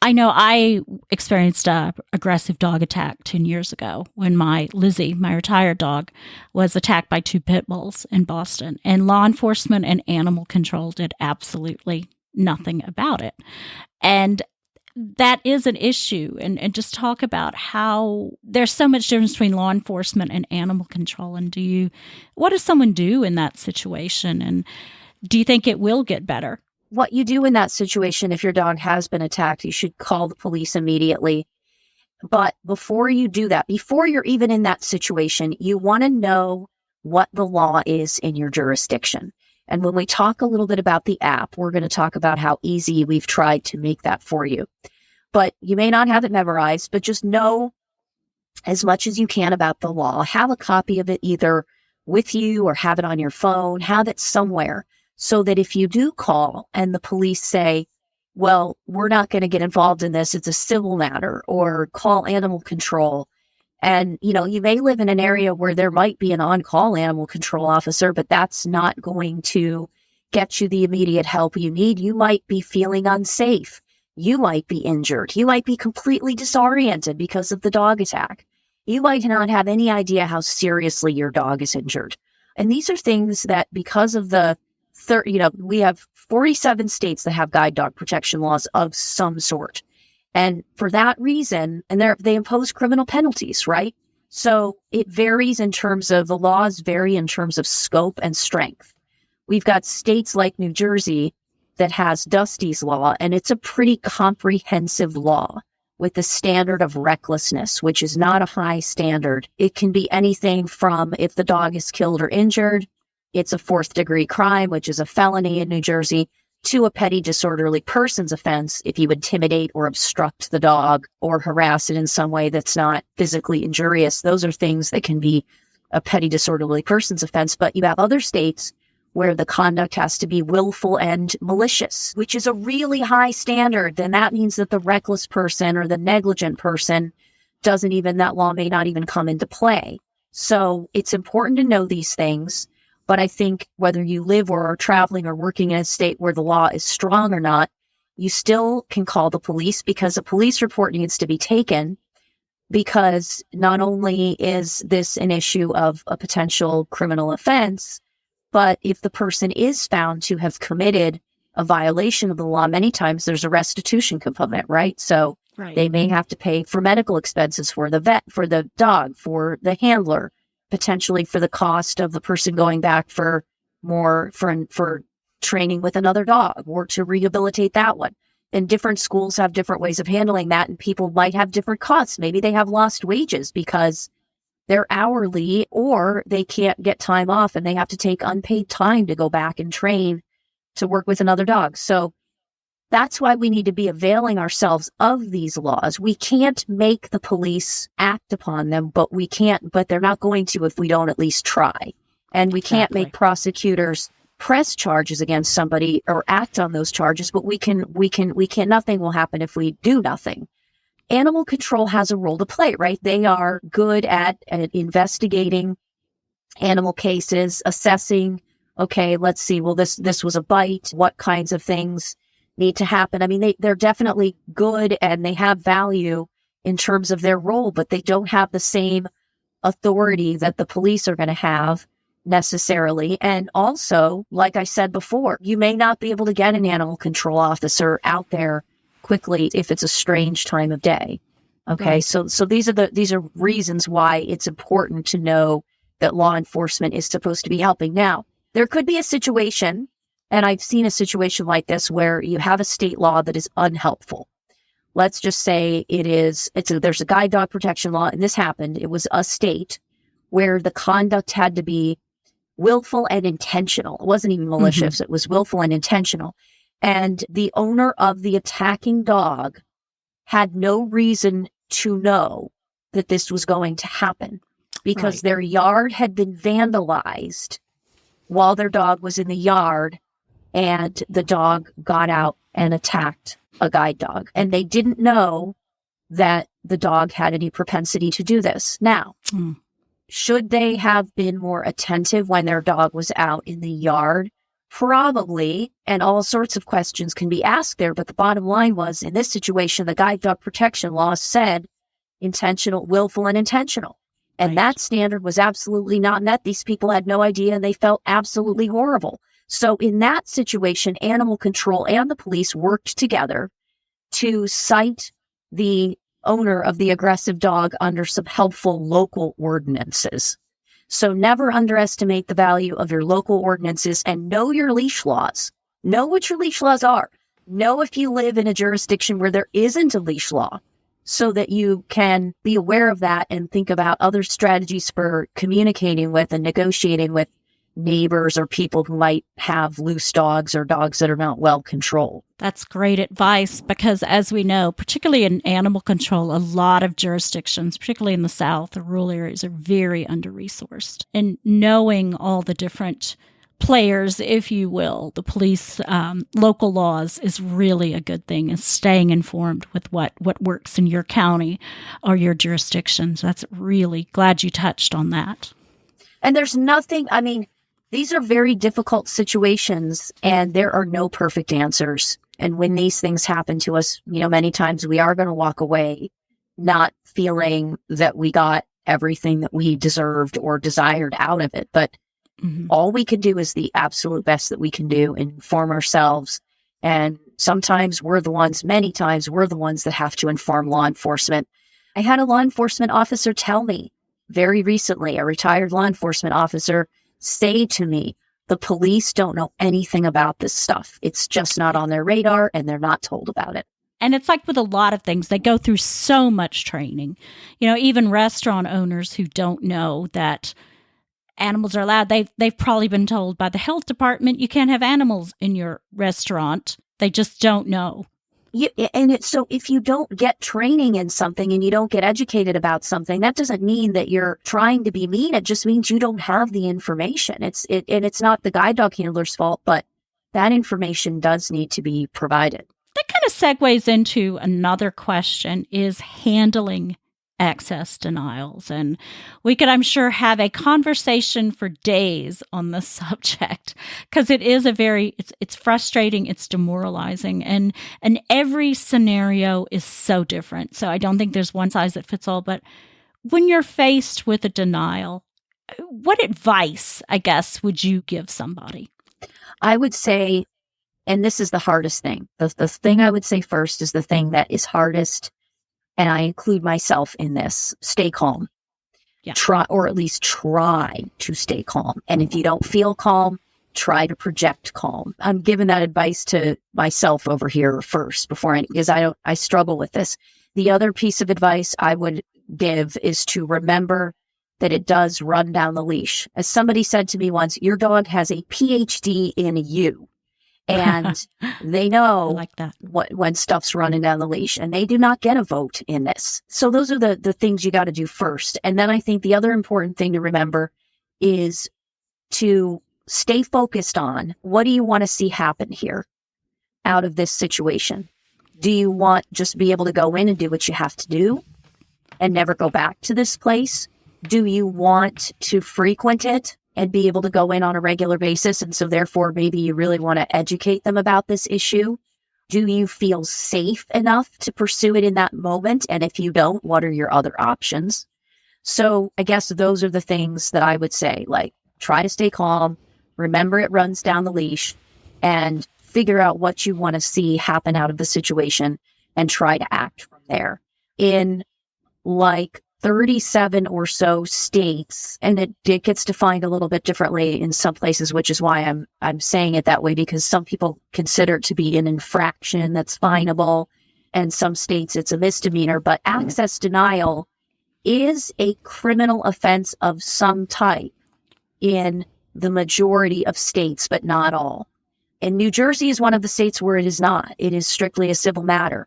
I know I experienced a aggressive dog attack 10 years ago when my Lizzie, my retired dog, was attacked by 2 pit bulls in Boston. And law enforcement and animal control did absolutely nothing about it. And that is an issue. And just talk about how there's so much difference between law enforcement and animal control. And what does someone do in that situation? And do you think it will get better? What you do in that situation, if your dog has been attacked, you should call the police immediately. But before you do that, before you're even in that situation, you want to know what the law is in your jurisdiction. And when we talk a little bit about the app, we're going to talk about how easy we've tried to make that for you. But you may not have it memorized, but just know as much as you can about the law. Have a copy of it either with you or have it on your phone. Have it somewhere so that if you do call and the police say, well, we're not going to get involved in this, it's a civil matter, or call animal control. And, you may live in an area where there might be an on-call animal control officer, but that's not going to get you the immediate help you need. You might be feeling unsafe. You might be injured. You might be completely disoriented because of the dog attack. You might not have any idea how seriously your dog is injured. And these are things that because of we have 47 states that have guide dog protection laws of some sort. And for that reason, and they impose criminal penalties, right? So it varies the laws vary in terms of scope and strength. We've got states like New Jersey that has Dusty's law, and it's a pretty comprehensive law with the standard of recklessness, which is not a high standard. It can be anything from if the dog is killed or injured, it's a 4th-degree crime, which is a felony in New Jersey, to a petty disorderly persons offense if you intimidate or obstruct the dog or harass it in some way that's not physically injurious. Those are things that can be a petty disorderly persons offense. But you have other states where the conduct has to be willful and malicious, which is a really high standard. Then that means that the reckless person or the negligent person that law may not even come into play. So it's important to know these things. But I think whether you live or are traveling or working in a state where the law is strong or not, you still can call the police because a police report needs to be taken, because not only is this an issue of a potential criminal offense, but if the person is found to have committed a violation of the law, many times there's a restitution component, right? So they may have to pay for medical expenses for the vet, for the dog, for the handler, potentially for the cost of the person going back for training with another dog or to rehabilitate that one. And different schools have different ways of handling that, and people might have different costs. Maybe they have lost wages because they're hourly, or they can't get time off and they have to take unpaid time to go back and train to work with another dog. So that's why we need to be availing ourselves of these laws. We can't make the police act upon them, but they're not going to if we don't at least try. And we can't make prosecutors press charges against somebody or act on those charges, but nothing will happen if we do nothing. Animal control has a role to play, right? They are good at investigating animal cases, assessing, okay, let's see, well, this was a bite. What kinds of things need to happen? I mean, they're definitely good and they have value in terms of their role, but they don't have the same authority that the police are going to have necessarily. And also, like I said before, you may not be able to get an animal control officer out there quickly if it's a strange time of day. Okay. Right. So these are reasons why it's important to know that law enforcement is supposed to be helping. Now, there could be a situation, and I've seen a situation like this where you have a state law that is unhelpful. Let's just say there's a guide dog protection law, and this happened. It was a state where the conduct had to be willful and intentional. It wasn't even malicious. Mm-hmm. It was willful and intentional. And the owner of the attacking dog had no reason to know that this was going to happen because their yard had been vandalized while their dog was in the yard, and the dog got out and attacked a guide dog. And they didn't know that the dog had any propensity to do this. Now, should they have been more attentive when their dog was out in the yard? Probably, and all sorts of questions can be asked there. But the bottom line was, in this situation, the guide dog protection law said intentional, willful, and intentional. And that standard was absolutely not met. These people had no idea, and they felt absolutely horrible. So in that situation, animal control and the police worked together to cite the owner of the aggressive dog under some helpful local ordinances. So never underestimate the value of your local ordinances, and know your leash laws. Know what your leash laws are. Know if you live in a jurisdiction where there isn't a leash law, so that you can be aware of that and think about other strategies for communicating with and negotiating with neighbors or people who might have loose dogs or dogs that are not well controlled. That's great advice, because as we know, particularly in animal control, a lot of jurisdictions, particularly in the South, the rural areas, are very under-resourced. And knowing all the different players, if you will, the police, local laws, is really a good thing, and staying informed with what works in your county or your jurisdictions. That's really glad you touched on that. And there's nothing, I mean, these are very difficult situations, and there are no perfect answers. And when these things happen to us, many times we are going to walk away not feeling that we got everything that we deserved or desired out of it. But all we can do is the absolute best that we can do, inform ourselves. And sometimes many times we're the ones that have to inform law enforcement. I had a law enforcement officer tell me very recently, a retired law enforcement officer, say to me, the police don't know anything about this stuff. It's just not on their radar, and they're not told about it. And it's like with a lot of things, they go through so much training. Even restaurant owners who don't know that animals are allowed, they've probably been told by the health department, you can't have animals in your restaurant. They just don't know. So if you don't get training in something and you don't get educated about something, that doesn't mean that you're trying to be mean. It just means you don't have the information. It's not the guide dog handler's fault, but that information does need to be provided. That kind of segues into another question, is handling access denials. And we could, I'm sure, have a conversation for days on this subject, because it is it's frustrating, it's demoralizing, and every scenario is so different. So I don't think there's one size that fits all. But when you're faced with a denial, what advice, I guess, would you give somebody? I would say, and this is the hardest thing, the thing I would say first is the thing that is hardest, and I include myself in this: stay calm. Yeah. Try to stay calm. And if you don't feel calm, try to project calm. I'm giving that advice to myself over here first, because I struggle with this. The other piece of advice I would give is to remember that it does run down the leash. As somebody said to me once, your dog has a PhD in you. And they know like that. when stuff's running down the leash, and they do not get a vote in this. So those are the things you got to do first. And then I think the other important thing to remember is to stay focused on, what do you want to see happen here out of this situation? Do you want just be able to go in and do what you have to do and never go back to this place? Do you want to frequent it and be able to go in on a regular basis? And so therefore, maybe you really want to educate them about this issue. Do you feel safe enough to pursue it in that moment? And if you don't, what are your other options? So I guess those are the things that I would say, like, try to stay calm, remember it runs down the leash, and figure out what you want to see happen out of the situation and try to act from there. In like 37 or so states, and it gets defined a little bit differently in some places, which is why I'm saying it that way, because some people consider it to be an infraction that's finable, and some states it's a misdemeanor. But access denial is a criminal offense of some type in the majority of states, but not all. And New Jersey is one of the states where it is not. It is strictly a civil matter.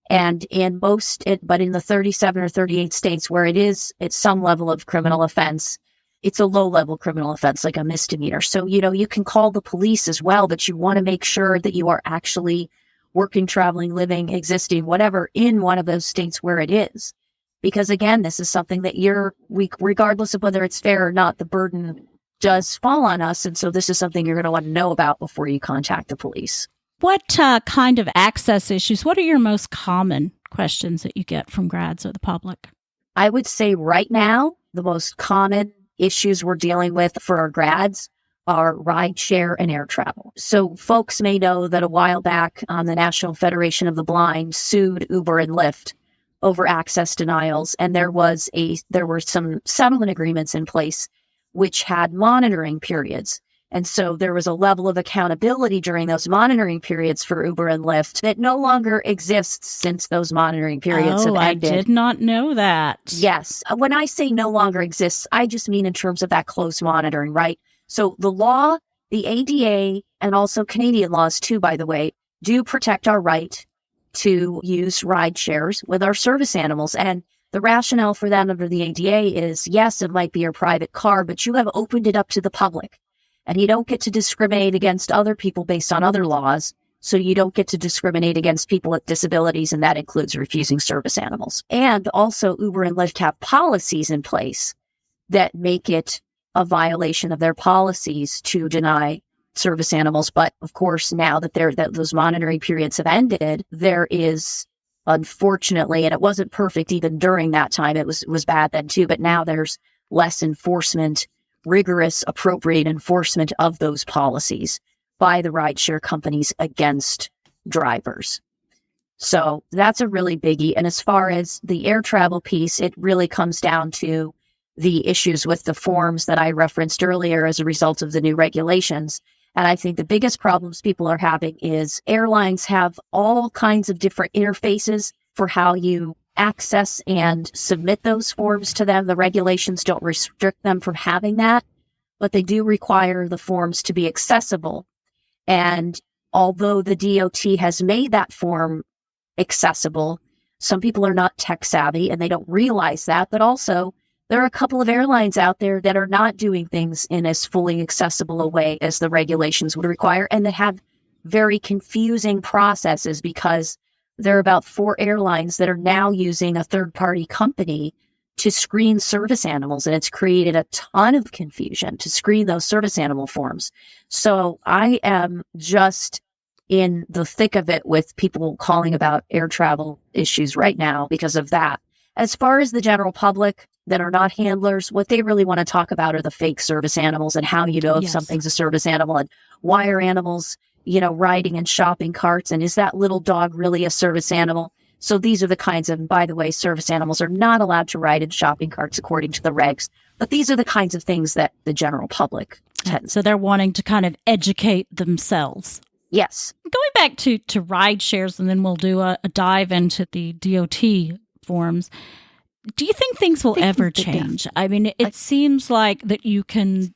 And but in the 37 or 38 states where it's some level of criminal offense, it's a low-level criminal offense, like a misdemeanor. So, you can call the police as well, but you want to make sure that you are actually working, traveling, living, existing, whatever, in one of those states where it is. Because again, this is something that regardless of whether it's fair or not, the burden does fall on us. And so this is something you're going to want to know about before you contact the police. What kind of access issues, what are your most common questions that you get from grads or the public? I would say right now, the most common issues we're dealing with for our grads are rideshare and air travel. So folks may know that a while back, the National Federation of the Blind sued Uber and Lyft over access denials, and there were some settlement agreements in place which had monitoring periods. And so there was a level of accountability during those monitoring periods for Uber and Lyft that no longer exists since those monitoring periods have ended. I did not know that. Yes. When I say no longer exists, I just mean in terms of that close monitoring, right? So the law, the ADA, and also Canadian laws too, by the way, do protect our right to use ride shares with our service animals. And the rationale for that under the ADA is, yes, it might be your private car, but you have opened it up to the public. And you don't get to discriminate against other people based on other laws. So you don't get to discriminate against people with disabilities, and that includes refusing service animals. And also Uber and Lyft have policies in place that make it a violation of their policies to deny service animals. But of course, now that those monitoring periods have ended, there is, unfortunately, and it wasn't perfect even during that time, it was bad then too, but now there's less enforcement, rigorous, appropriate enforcement of those policies by the rideshare companies against drivers. So that's a really biggie. And as far as the air travel piece, it really comes down to the issues with the forms that I referenced earlier as a result of the new regulations. And I think the biggest problems people are having is airlines have all kinds of different interfaces for how you access and submit those forms to them. The regulations don't restrict them from having that, but they do require the forms to be accessible. And although the DOT has made that form accessible, some people are not tech savvy and they don't realize that. But also, there are a couple of airlines out there that are not doing things in as fully accessible a way as the regulations would require, and that have very confusing processes because there are about 4 airlines that are now using a third-party company to screen service animals, and it's created a ton of confusion to screen those service animal forms. So I am just in the thick of it with people calling about air travel issues right now because of that. As far as the general public that are not handlers, what they really want to talk about are the fake service animals and how you know if something's a service animal and why are animals, riding in shopping carts, and is that little dog really a service animal? So these are the kinds of, by the way, service animals are not allowed to ride in shopping carts according to the regs, but these are the kinds of things that the general public tends. So they're wanting to kind of educate themselves. Yes. Going back to ride shares, and then we'll do a dive into the DOT forms. Do you think things will ever change? I mean, it seems like that you can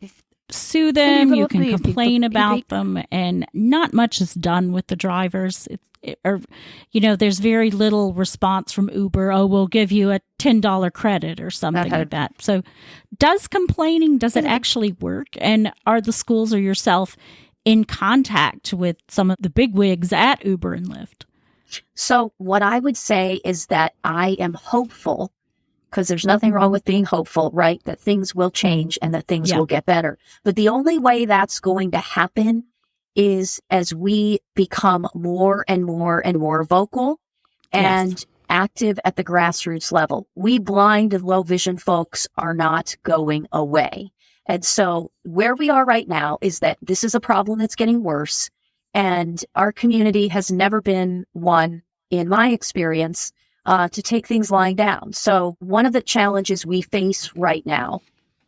sue them, you can complain about them, and not much is done with the drivers. There's very little response from Uber. Oh, we'll give you a $10 credit or something like that. So does it actually work? And are the schools or yourself in contact with some of the bigwigs at Uber and Lyft? So what I would say is that I am hopeful, because there's nothing wrong with being hopeful, right? That things will change and that things will get better. But the only way that's going to happen is as we become more and more and more vocal and active at the grassroots level. We blind and low vision folks are not going away. And so where we are right now is that this is a problem that's getting worse. And our community has never been one, in my experience, to take things lying down. So one of the challenges we face right now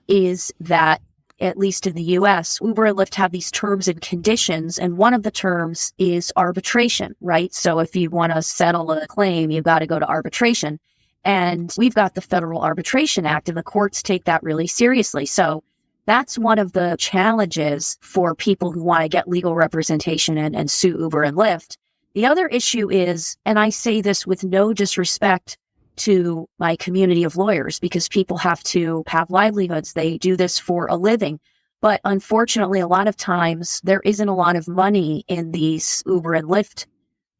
is that, at least in the U.S., Uber and Lyft have these terms and conditions, and one of the terms is arbitration, right? So if you want to settle a claim, you've got to go to arbitration. And we've got the Federal Arbitration Act, and the courts take that really seriously. So that's one of the challenges for people who want to get legal representation and sue Uber and Lyft. The other issue is, and I say this with no disrespect to my community of lawyers because people have to have livelihoods. They do this for a living. But unfortunately, a lot of times there isn't a lot of money in these Uber and Lyft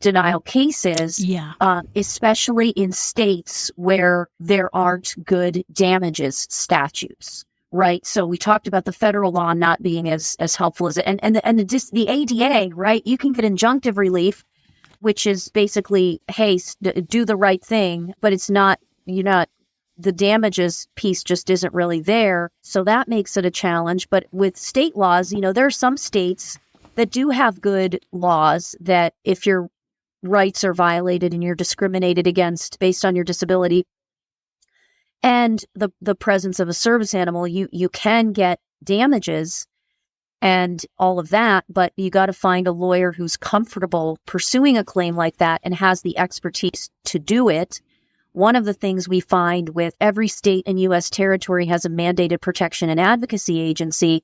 denial cases, especially in states where there aren't good damages statutes, right? So we talked about the federal law not being as helpful as it, and the ADA, right? You can get injunctive relief, which is basically, hey, do the right thing, but it's not, the damages piece just isn't really there. So that makes it a challenge. But with state laws, there are some states that do have good laws that if your rights are violated and you're discriminated against based on your disability and the presence of a service animal, you can get damages and all of that, but you got to find a lawyer who's comfortable pursuing a claim like that and has the expertise to do it. One of the things we find with every state and U.S. territory has a mandated protection and advocacy agency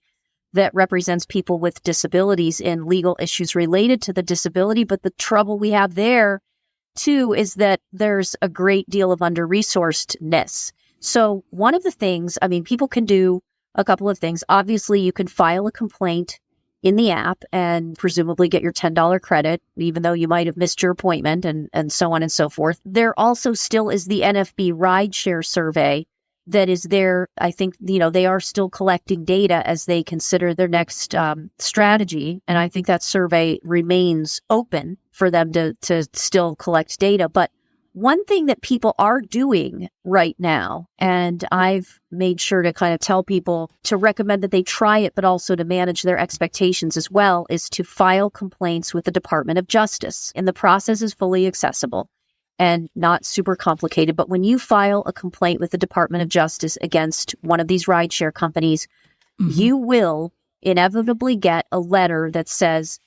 that represents people with disabilities in legal issues related to the disability. But the trouble we have there, too, is that there's a great deal of under-resourcedness. So one of the things, people can do a couple of things. Obviously, you can file a complaint in the app and presumably get your $10 credit, even though you might have missed your appointment and so on and so forth. There also still is the NFB rideshare survey that is there. I think, they are still collecting data as they consider their next strategy. And I think that survey remains open for them to still collect data. But one thing that people are doing right now, and I've made sure to kind of tell people to recommend that they try it, but also to manage their expectations as well, is to file complaints with the Department of Justice. And the process is fully accessible and not super complicated. But when you file a complaint with the Department of Justice against one of these rideshare companies, you will inevitably get a letter that says,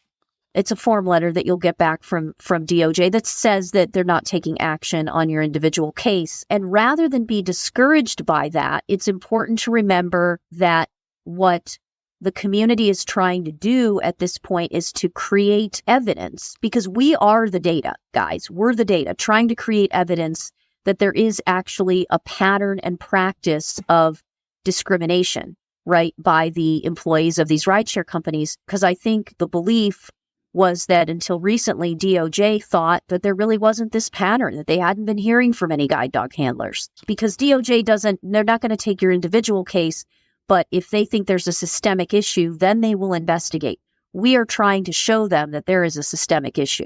it's a form letter that you'll get back from DOJ that says that they're not taking action on your individual case. And rather than be discouraged by that, it's important to remember that what the community is trying to do at this point is to create evidence, because we are the data, guys. We're the data, trying to create evidence that there is actually a pattern and practice of discrimination, right, by the employees of these rideshare companies. Because I think the belief was that until recently, DOJ thought that there really wasn't this pattern, that they hadn't been hearing from any guide dog handlers. Because DOJ they're not going to take your individual case, but if they think there's a systemic issue, then they will investigate. We are trying to show them that there is a systemic issue.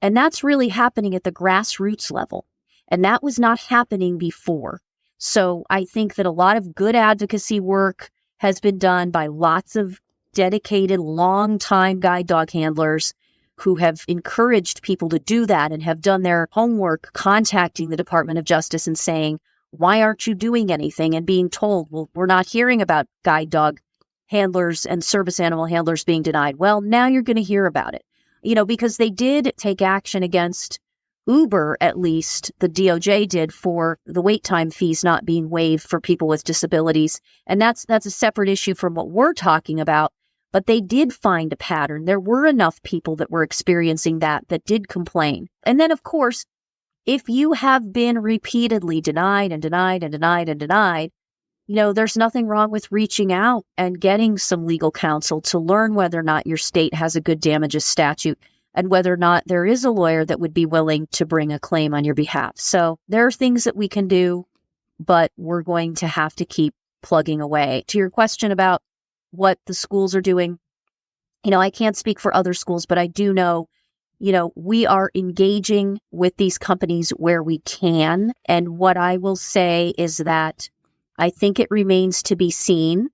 And that's really happening at the grassroots level. And that was not happening before. So I think that a lot of good advocacy work has been done by lots of dedicated, long-time guide dog handlers who have encouraged people to do that and have done their homework, contacting the Department of Justice and saying, why aren't you doing anything? And being told, well, we're not hearing about guide dog handlers and service animal handlers being denied. Well, now you're going to hear about it, because they did take action against Uber, at least the DOJ did, for the wait time fees not being waived for people with disabilities. And that's a separate issue from what we're talking about. But they did find a pattern. There were enough people that were experiencing that did complain. And then, of course, if you have been repeatedly denied and denied and denied and denied, there's nothing wrong with reaching out and getting some legal counsel to learn whether or not your state has a good damages statute and whether or not there is a lawyer that would be willing to bring a claim on your behalf. So there are things that we can do, but we're going to have to keep plugging away. To your question about what the schools are doing, I can't speak for other schools, but I do know, we are engaging with these companies where we can. And what I will say is that I think it remains to be seen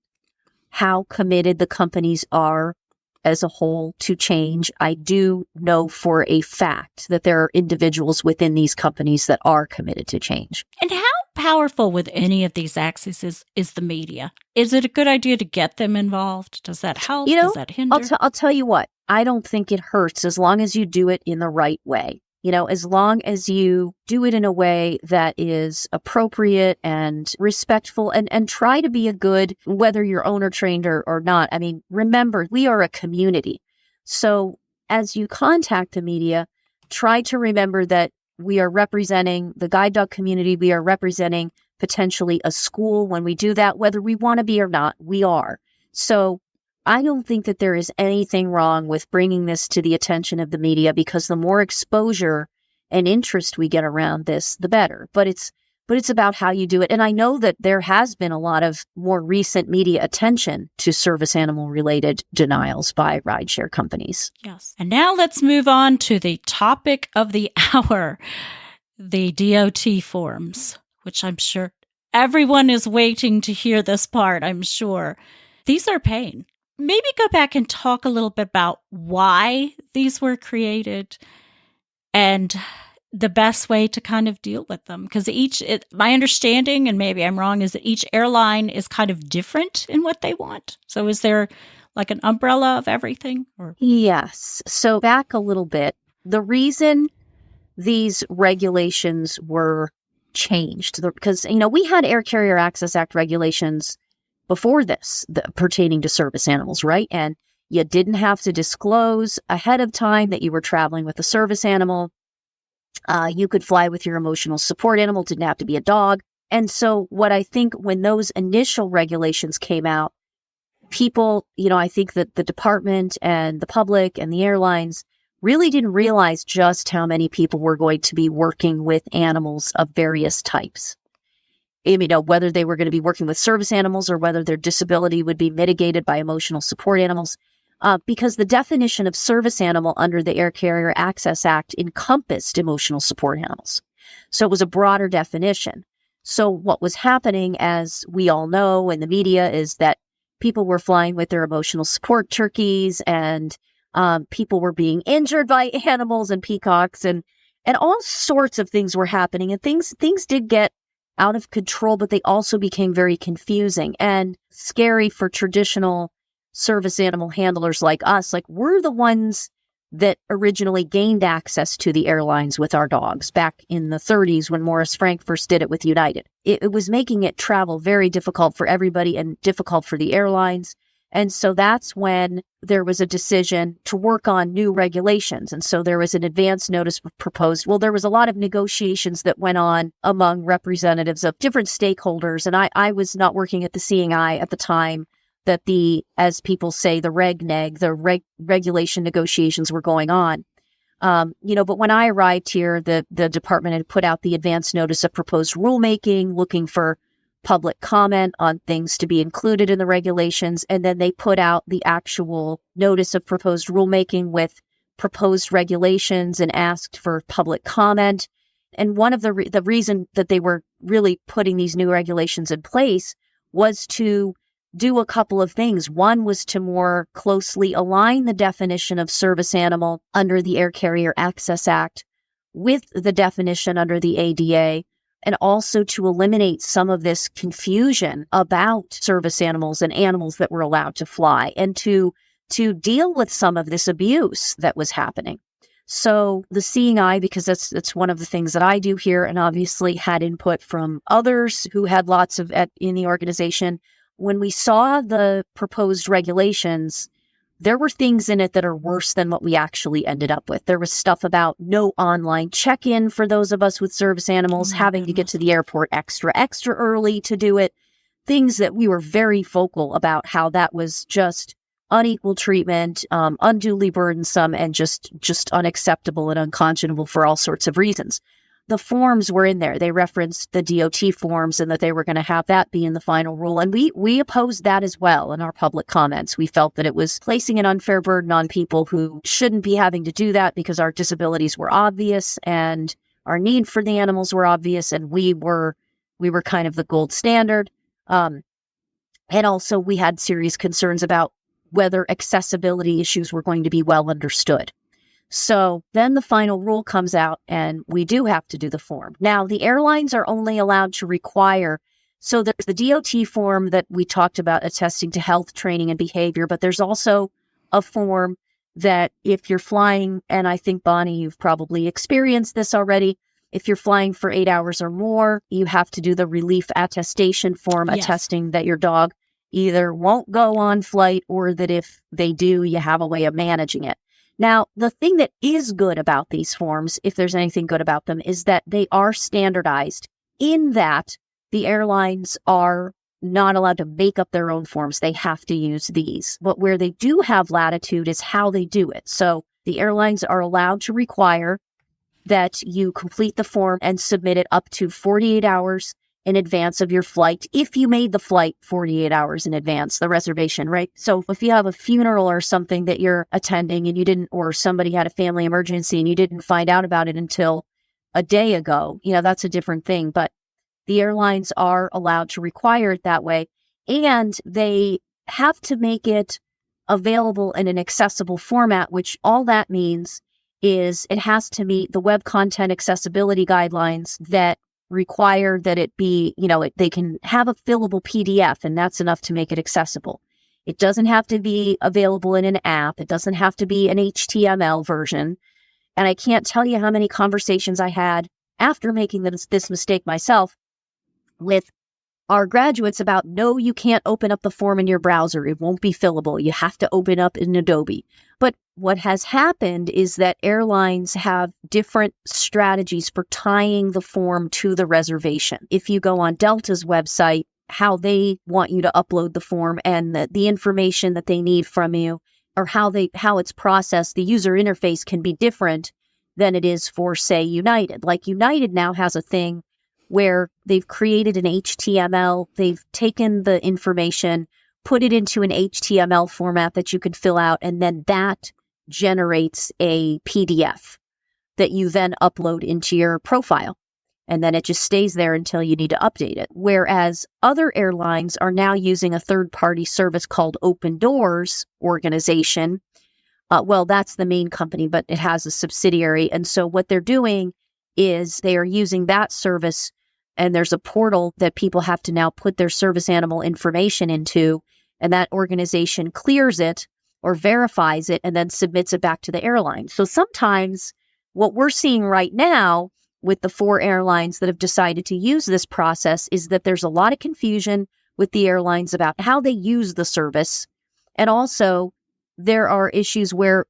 how committed the companies are as a whole to change. I do know for a fact that there are individuals within these companies that are committed to change. And how powerful with any of these axes is the media? Is it a good idea to get them involved? Does that help? Does that hinder? I'll tell you what, I don't think it hurts as long as you do it in the right way. As long as you do it in a way that is appropriate and respectful and try to be a good, whether you're owner trained or not. Remember, we are a community. So as you contact the media, try to remember that we are representing the guide dog community. We are representing potentially a school. When we do that, whether we want to be or not, we are. So I don't think that there is anything wrong with bringing this to the attention of the media, because the more exposure and interest we get around this, the better. But it's about how you do it. And I know that there has been a lot of more recent media attention to service animal related denials by rideshare companies. Yes. And now let's move on to the topic of the hour, the DOT forms, which I'm sure everyone is waiting to hear this part, I'm sure. These are a pain. Maybe go back and talk a little bit about why these were created and the best way to kind of deal with them. Because my understanding, and maybe I'm wrong, is that each airline is kind of different in what they want. So is there like an umbrella of everything? Or? Yes. So back a little bit, the reason these regulations were changed, because, we had Air Carrier Access Act regulations before this pertaining to service animals, right? And you didn't have to disclose ahead of time that you were traveling with a service animal. You could fly with your emotional support animal, didn't have to be a dog. And so what I think when those initial regulations came out, people, I think that the department and the public and the airlines really didn't realize just how many people were going to be working with animals of various types. Whether they were going to be working with service animals or whether their disability would be mitigated by emotional support animals. Because the definition of service animal under the Air Carrier Access Act encompassed emotional support animals. So it was a broader definition. So what was happening, as we all know in the media, is that people were flying with their emotional support turkeys, and people were being injured by animals and peacocks, and all sorts of things were happening. And things did get out of control, but they also became very confusing and scary for traditional service animal handlers like us. Like, we're the ones that originally gained access to the airlines with our dogs back in the 30s when Morris Frank first did it with United. It was making it travel very difficult for everybody and difficult for the airlines. And so that's when there was a decision to work on new regulations. And so there was an advance notice proposed. Well, there was a lot of negotiations that went on among representatives of different stakeholders. And I was not working at the Seeing Eye at the time that as people say, the regulation negotiations were going on. But when I arrived here, the department had put out the advance notice of proposed rulemaking, looking for public comment on things to be included in the regulations. And then they put out the actual notice of proposed rulemaking with proposed regulations and asked for public comment. And one of the reason that they were really putting these new regulations in place was to do a couple of things. One was to more closely align the definition of service animal under the Air Carrier Access Act with the definition under the ADA, and also to eliminate some of this confusion about service animals and animals that were allowed to fly, and to deal with some of this abuse that was happening. So the Seeing Eye, because that's one of the things that I do here, and obviously had input from others who had lots of in the organization, when we saw the proposed regulations, there were things in it that are worse than what we actually ended up with. There was stuff about no online check-in for those of us with service animals, having to get to the airport extra early to do it. Things that we were very vocal about, how that was just unequal treatment, unduly burdensome, and just unacceptable and unconscionable for all sorts of reasons. The forms were in there. They referenced the DOT forms and that they were going to have that be in the final rule. And we opposed that as well in our public comments. We felt that it was placing an unfair burden on people who shouldn't be having to do that, because our disabilities were obvious and our need for the animals were obvious, and we were kind of the gold standard. And also we had serious concerns about whether accessibility issues were going to be well understood. So then the final rule comes out, and we do have to do the form. Now, the airlines are only allowed to require, so there's the DOT form that we talked about, attesting to health, training, and behavior, but there's also a form that if you're flying, and I think, Bonnie, you've probably experienced this already, if you're flying for 8 hours or more, you have to do the relief attestation form, Yes. attesting that your dog either won't go on flight or that if they do, you have a way of managing it. Now, the thing that is good about these forms, if there's anything good about them, is that they are standardized in that the airlines are not allowed to make up their own forms. They have to use these. But where they do have latitude is how they do it. So the airlines are allowed to require that you complete the form and submit it up to 48 hours in advance of your flight, if you made the flight 48 hours in advance, the reservation, right? So if you have a funeral or something that you're attending and you didn't, or somebody had a family emergency and you didn't find out about it until a day ago, that's a different thing. But the airlines are allowed to require it that way. And they have to make it available in an accessible format, which all that means is it has to meet the web content accessibility guidelines that require that it be, they can have a fillable PDF, and that's enough to make it accessible. It doesn't have to be available in an app. It doesn't have to be an HTML version. And I can't tell you how many conversations I had after making this mistake myself with our graduates about, no, you can't open up the form in your browser. It won't be fillable. You have to open up in Adobe. But what has happened is that airlines have different strategies for tying the form to the reservation. If you go on Delta's website, how they want you to upload the form and the information that they need from you, or how it's processed, the user interface can be different than it is for, say, United. Like United now has a thing where they've created an HTML, they've taken the information, put it into an HTML format that you could fill out, and then that generates a PDF that you then upload into your profile. And then it just stays there until you need to update it. Whereas other airlines are now using a third-party service called Open Doors organization. Well, that's the main company, but it has a subsidiary. And so what they're doing is they are using that service, and there's a portal that people have to now put their service animal information into, and that organization clears it or verifies it and then submits it back to the airline. So sometimes what we're seeing right now with the 4 airlines that have decided to use this process is that there's a lot of confusion with the airlines about how they use the service. And also there are issues where,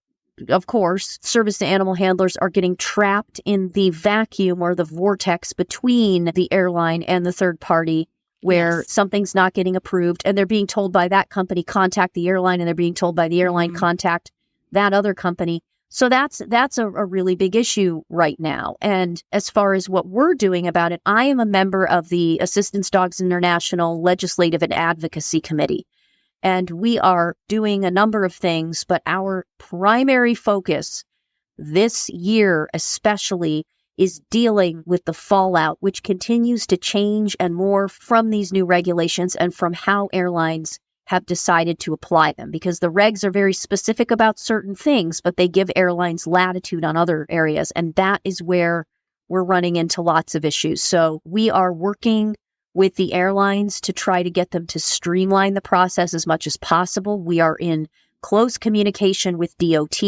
of course, service to animal handlers are getting trapped in the vacuum or the vortex between the airline and the third party, where something's not getting approved and they're being told by that company, contact the airline, and they're being told by the airline, contact that other company. So that's a really big issue right now. And as far as what we're doing about it, I am a member of the Assistance Dogs International Legislative and Advocacy Committee. And we are doing a number of things, but our primary focus this year especially is dealing with the fallout, which continues to change and morph from these new regulations and from how airlines have decided to apply them. Because the regs are very specific about certain things, but they give airlines latitude on other areas. And that is where we're running into lots of issues. So we are working with the airlines to try to get them to streamline the process as much as possible. We are in close communication with DOT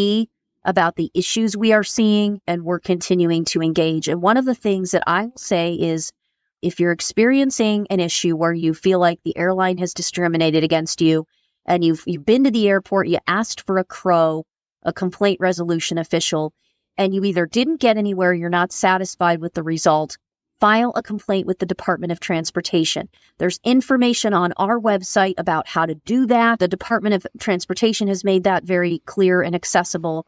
about the issues we are seeing, and we're continuing to engage. And one of the things that I will say is, if you're experiencing an issue where you feel like the airline has discriminated against you, and you've been to the airport, you asked for a CRO, a complaint resolution official, and you either didn't get anywhere, you're not satisfied with the result, file a complaint with the Department of Transportation. There's information on our website about how to do that. The Department of Transportation has made that very clear and accessible.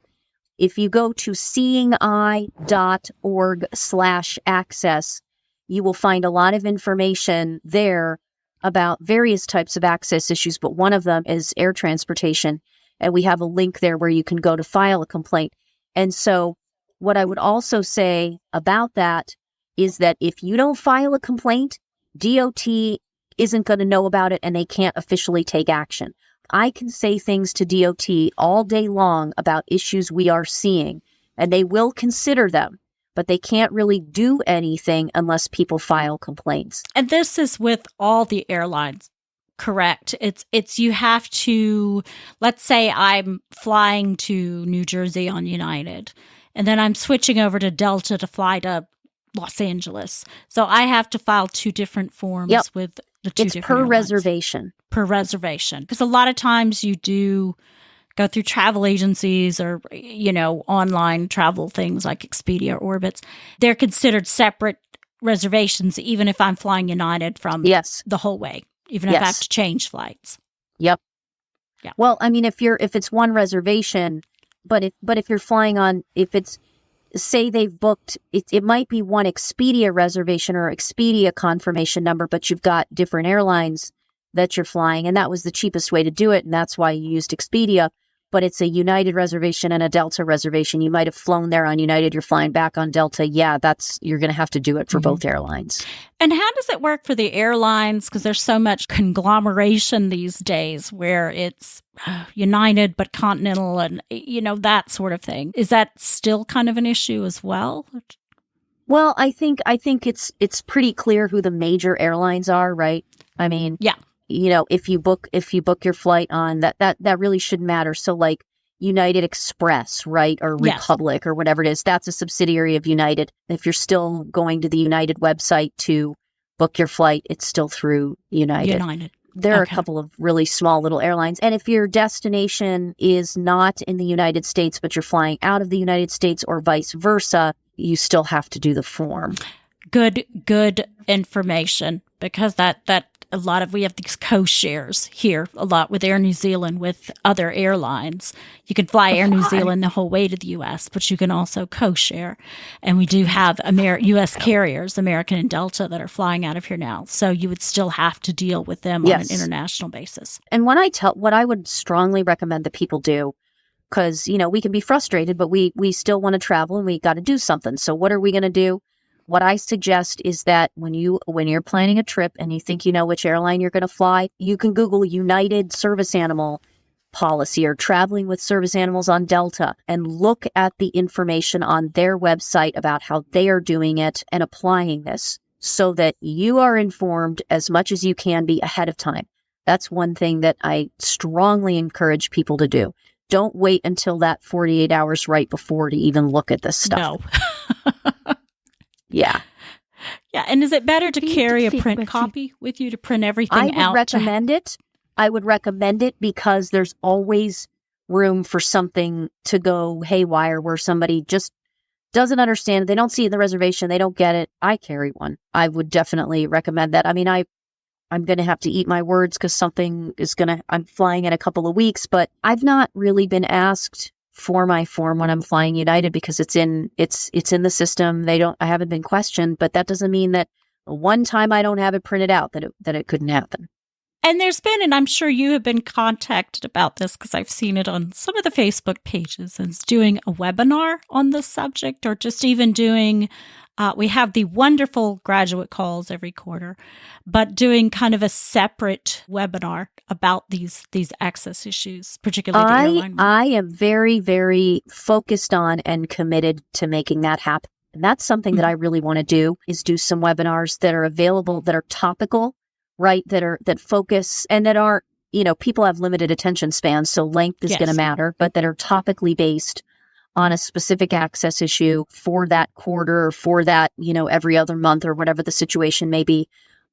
If you go to seeingi.org/access, you will find a lot of information there about various types of access issues, but one of them is air transportation. And we have a link there where you can go to file a complaint. And so what I would also say about that is that if you don't file a complaint, DOT isn't going to know about it and they can't officially take action. I can say things to DOT all day long about issues we are seeing, and they will consider them, but they can't really do anything unless people file complaints. And this is with all the airlines, correct? It's you have to, let's say I'm flying to New Jersey on United, and then I'm switching over to Delta to fly to Los Angeles. So I have to file 2 different forms with the 2 different per airlines. reservation. Per reservation. Because a lot of times you do go through travel agencies or, online travel things like Expedia or Orbitz, they're considered separate reservations, even if I'm flying United from the whole way, even if I have to change flights. Yep. Yeah. Well, I mean, if it's one reservation, but if you're flying on, if it's, say they've booked, it might be one Expedia reservation or Expedia confirmation number, but you've got different airlines that you're flying, and that was the cheapest way to do it, and that's why you used Expedia. But it's a United reservation and a Delta reservation. You might have flown there on United, you're flying back on Delta. Yeah, you're going to have to do it for both airlines. And how does it work for the airlines? Because there's so much conglomeration these days where it's United but Continental and, that sort of thing. Is that still kind of an issue as well? Well, I think it's pretty clear who the major airlines are, right? I mean, yeah. If you book your flight on that really shouldn't matter. So like United Express, right? Or Republic or whatever it is, that's a subsidiary of United. If you're still going to the United website to book your flight, it's still through United. There are a couple of really small little airlines. And if your destination is not in the United States, but you're flying out of the United States or vice versa, you still have to do the form. Good information, because that we have these co-shares here a lot with Air New Zealand with other airlines. You can fly Air New Zealand the whole way to the U.S., but you can also co-share. And we do have U.S. carriers, American and Delta, that are flying out of here now. So you would still have to deal with them on an international basis. And what I would strongly recommend that people do, because, we can be frustrated, but we still want to travel and we got to do something. So what are we going to do? What I suggest is that when you're planning a trip and you think you know which airline you're going to fly, you can Google United service animal policy or traveling with service animals on Delta and look at the information on their website about how they are doing it and applying this so that you are informed as much as you can be ahead of time. That's one thing that I strongly encourage people to do. Don't wait until that 48 hours right before to even look at this stuff. No. Yeah. Yeah. And is it better to carry a print copy with you to print everything out? I would recommend it. I would recommend it because there's always room for something to go haywire where somebody just doesn't understand it. They don't see it in the reservation. They don't get it. I carry one. I would definitely recommend that. I mean, I'm going to have to eat my words because I'm flying in a couple of weeks, but I've not really been asked for my form when I'm flying United because it's in the system. I haven't been questioned, but that doesn't mean that one time I don't have it printed out that it couldn't happen. And there's been, and I'm sure you have been contacted about this because I've seen it on some of the Facebook pages, and it's doing a webinar on this subject, or just even doing, we have the wonderful graduate calls every quarter, but doing kind of a separate webinar about these access issues, particularly the airline. I am very, very focused on and committed to making that happen. And that's something that I really want to do, is do some webinars that are available, that are topical, right? That focus and that aren't, people have limited attention spans, so length is going to matter, but that are topically based on a specific access issue for that quarter or for that, every other month or whatever the situation may be,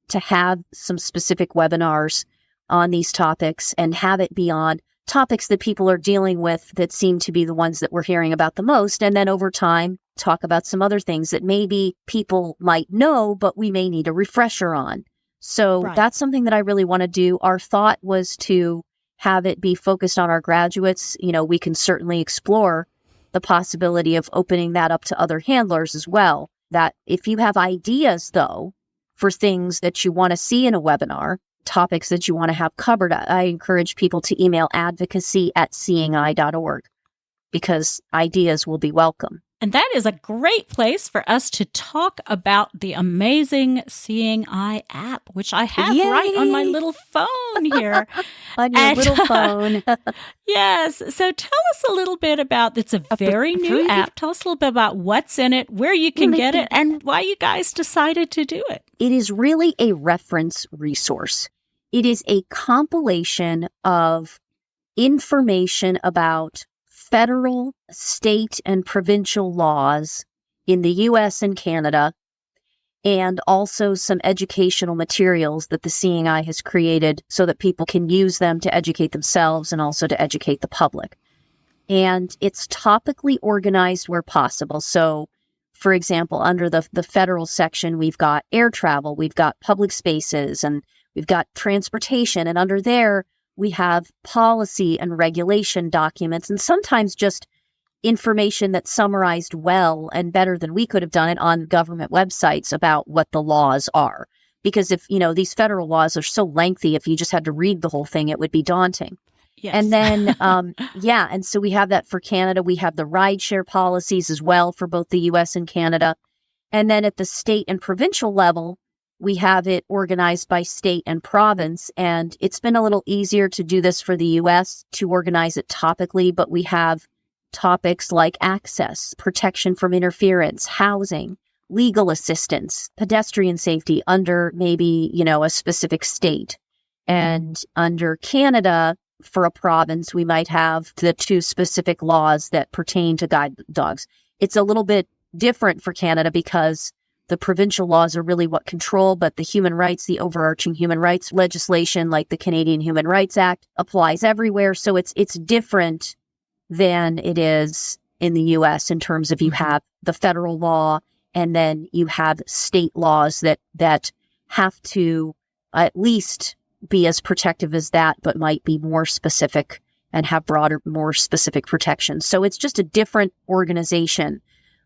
to have some specific webinars on these topics and have it be on topics that people are dealing with that seem to be the ones that we're hearing about the most. And then over time, talk about some other things that maybe people might know, but we may need a refresher on. So that's something that I really want to do. Our thought was to have it be focused on our graduates. We can certainly explore the possibility of opening that up to other handlers as well. That if you have ideas, though, for things that you want to see in a webinar, topics that you want to have covered, I encourage people to email advocacy@seeingeye.org because ideas will be welcome. And that is a great place for us to talk about the amazing Seeing Eye app, which I have right on my little phone here. On your little phone. Yes. So tell us a little bit about, it's a very new app. Tell us a little bit about what's in it, where you can get it, and why you guys decided to do it. It is really a reference resource. It is a compilation of information about federal, state, and provincial laws in the U.S. and Canada, and also some educational materials that the Seeing Eye has created so that people can use them to educate themselves and also to educate the public. And it's topically organized where possible. So, for example, under the federal section, we've got air travel, we've got public spaces, and we've got transportation. And under there, we have policy and regulation documents, and sometimes just information that's summarized well and better than we could have done it on government websites about what the laws are. Because if, these federal laws are so lengthy, if you just had to read the whole thing, it would be daunting. Yes. And then, and so we have that for Canada. We have the rideshare policies as well for both the U.S. and Canada. And then at the state and provincial level, we have it organized by state and province. And it's been a little easier to do this for the U.S. to organize it topically, but we have topics like access, protection from interference, housing, legal assistance, pedestrian safety under maybe, a specific state. And under Canada, for a province, we might have the two specific laws that pertain to guide dogs. It's a little bit different for Canada because the provincial laws are really what control, but the human rights, the overarching human rights legislation, like the Canadian Human Rights Act, applies everywhere. So it's different than it is in the U.S. in terms of you have the federal law and then you have state laws that have to at least be as protective as that, but might be more specific and have broader, more specific protections. So it's just a different organization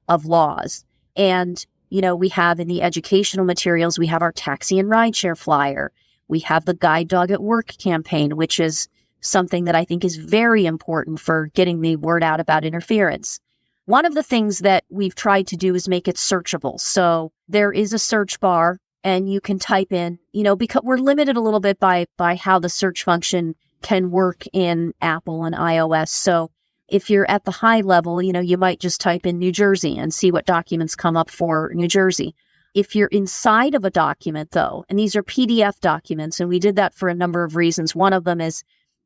of laws. And, we have in the educational materials, we have our taxi and rideshare flyer. We have the Guide Dog at Work campaign, which is something that I think is very important for getting the word out about interference. One of the things that we've tried to do is make it searchable. So there is a search bar and you can type in, because we're limited a little bit by how the search function can work in Apple and iOS. So if you're at the high level, you might just type in New Jersey and see what documents come up for New Jersey. If you're inside of a document, though, and these are PDF documents, and we did that for a number of reasons. One of them is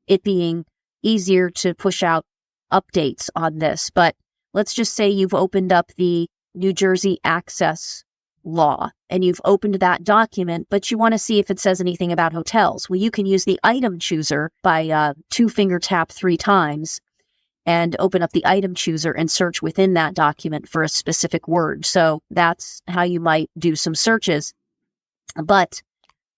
it being easier to push out updates on this. But let's just say you've opened up the New Jersey access law and you've opened that document, but you want to see if it says anything about hotels. Well, you can use the item chooser by 2-finger tap 3 times and open up the item chooser and search within that document for a specific word. So that's how you might do some searches. But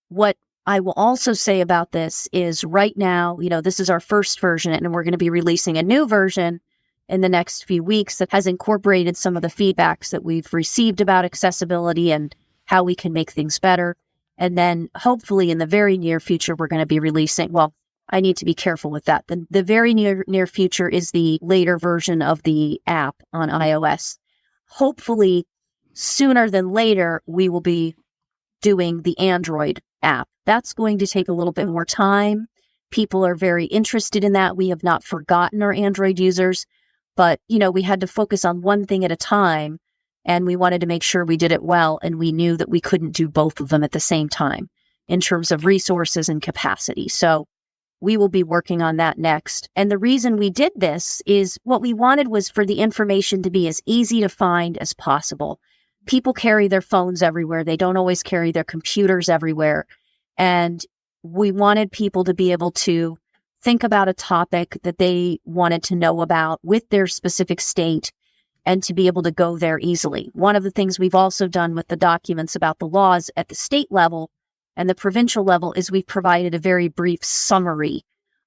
what I will also say about this is right now, this is our first version and we're going to be releasing a new version in the next few weeks that has incorporated some of the feedbacks that we've received about accessibility and how we can make things better. And then hopefully in the very near future, we're going to be releasing, I need to be careful with that. The very near future is the later version of the app on iOS. Hopefully sooner than later, we will be doing the Android app. That's going to take a little bit more time. People are very interested in that. We have not forgotten our Android users, but, we had to focus on one thing at a time, and we wanted to make sure we did it well, and we knew that we couldn't do both of them at the same time in terms of resources and capacity. So we will be working on that next. And the reason we did this is what we wanted was for the information to be as easy to find as possible. People carry their phones everywhere. They don't always carry their computers everywhere. And we wanted people to be able to think about a topic that they wanted to know about with their specific state and to be able to go there easily. One of the things we've also done with the documents about the laws at the state level and the provincial level is we've provided a very brief summary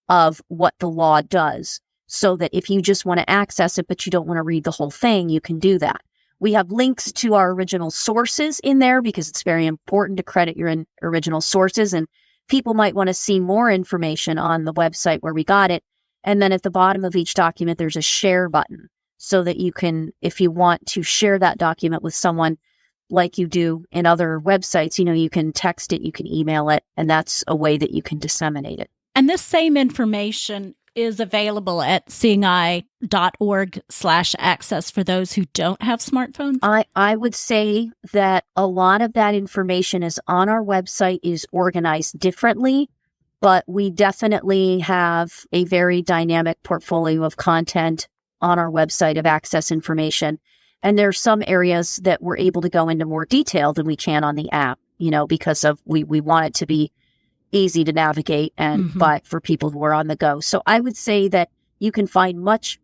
of what the law does so that if you just want to access it, but you don't want to read the whole thing, you can do that. We have links to our original sources in there because it's very important to credit your original sources, and people might want to see more information on the website where we got it. And then at the bottom of each document, there's a share button so that you can, if you want to share that document with someone like you do in other websites, you can text it, you can email it, and that's a way that you can disseminate it. And this same information is available at seeingeye.org/access for those who don't have smartphones? I would say that a lot of that information is on our website, is organized differently, but we definitely have a very dynamic portfolio of content on our website of access information. And there's some areas that we're able to go into more detail than we can on the app, because of we want it to be easy to navigate and but for people who are on the go. So I would say that you can find much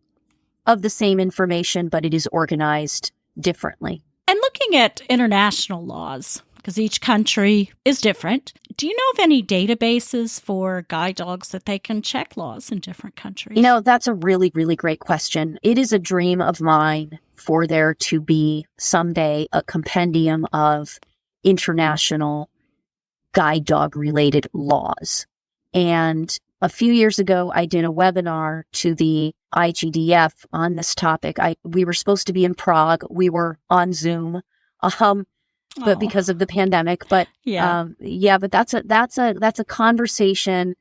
of the same information, but it is organized differently. And looking at international laws, because each country is different, do you know of any databases for guide dogs that they can check laws in different countries? That's a really, really great question. It is a dream of mine for there to be someday a compendium of international guide dog related laws. And a few years ago, I did a webinar to the IGDF on this topic. We were supposed to be in Prague. We were on Zoom, but because of the pandemic. But but that's a conversation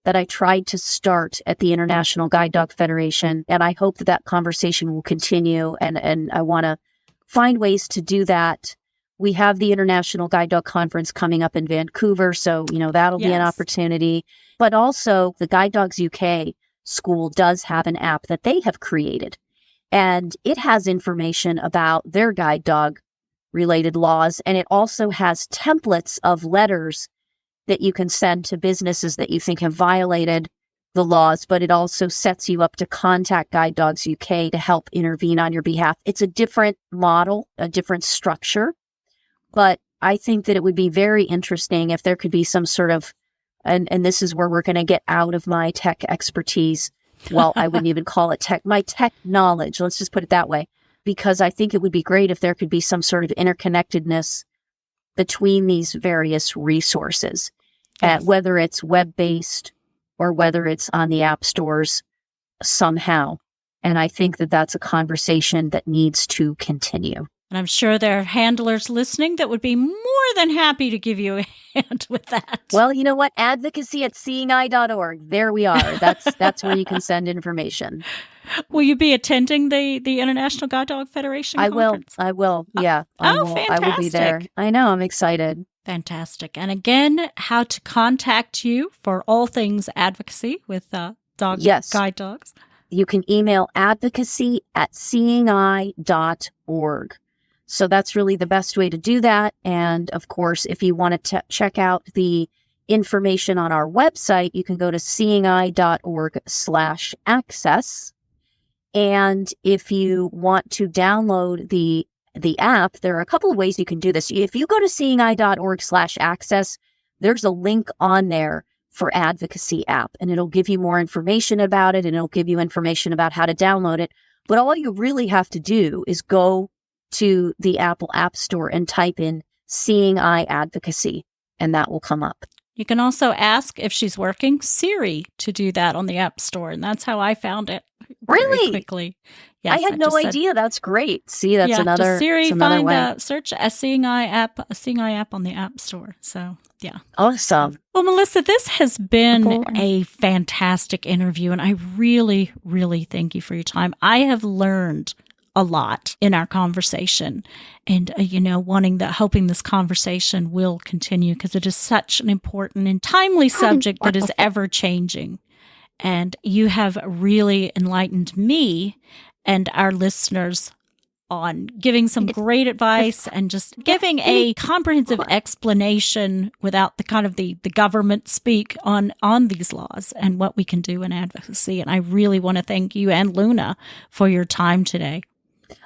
that I tried to start at the International Guide Dog Federation, and I hope that conversation will continue. And I want to find ways to do that. We have the International Guide Dog Conference coming up in Vancouver, so that'll be an opportunity. But also, the Guide Dogs UK school does have an app that they have created, and it has information about their guide dog related laws, and it also has templates of letters that you can send to businesses that you think have violated the laws, but it also sets you up to contact Guide Dogs UK to help intervene on your behalf. It's a different model, a different structure, but I think that it would be very interesting if there could be some sort of, and this is where we're going to get out of my tech expertise. Well, I wouldn't even call it tech, my tech knowledge. Let's just put it that way, because I think it would be great if there could be some sort of interconnectedness between these various resources, whether it's web-based or whether it's on the app stores somehow. And I think that that's a conversation that needs to continue. And I'm sure there are handlers listening that would be more than happy to give you a hand with that. Well, you know what? Advocacy at seeingeye.org. There we are. That's where you can send information. Will you be attending the International Guide Dog Federation conference? I will. Yeah. Fantastic. I will be there. I know. I'm excited. Fantastic. And again, how to contact you for all things advocacy with guide dogs. You can email advocacy@seeingeye.org. So that's really the best way to do that. And of course, if you want to check out the information on our website, you can go to seeingeye.org/access. And if you want to download the app, there are a couple of ways you can do this. If you go to seeingeye.org/access, there's a link on there for advocacy app, and it'll give you more information about it, and it'll give you information about how to download it. But all you really have to do is go to the Apple App Store and type in Seeing Eye Advocacy, and that will come up. You can also ask if she's working Siri to do that on the App Store, and that's how I found it. Really? Quickly. Yes, I had no idea. That's great. See, that's another Siri, another way. Search a Seeing Eye app on the App Store. So, yeah. Awesome. Well, Melissa, this has been a fantastic interview, and I really, really thank you for your time. I have learned a lot in our conversation, and hoping this conversation will continue, because it is such an important and timely subject that is ever changing. And you have really enlightened me and our listeners on giving some great advice and just giving a comprehensive explanation without the kind of the government speak on these laws and what we can do in advocacy. And I really want to thank you and Luna for your time today.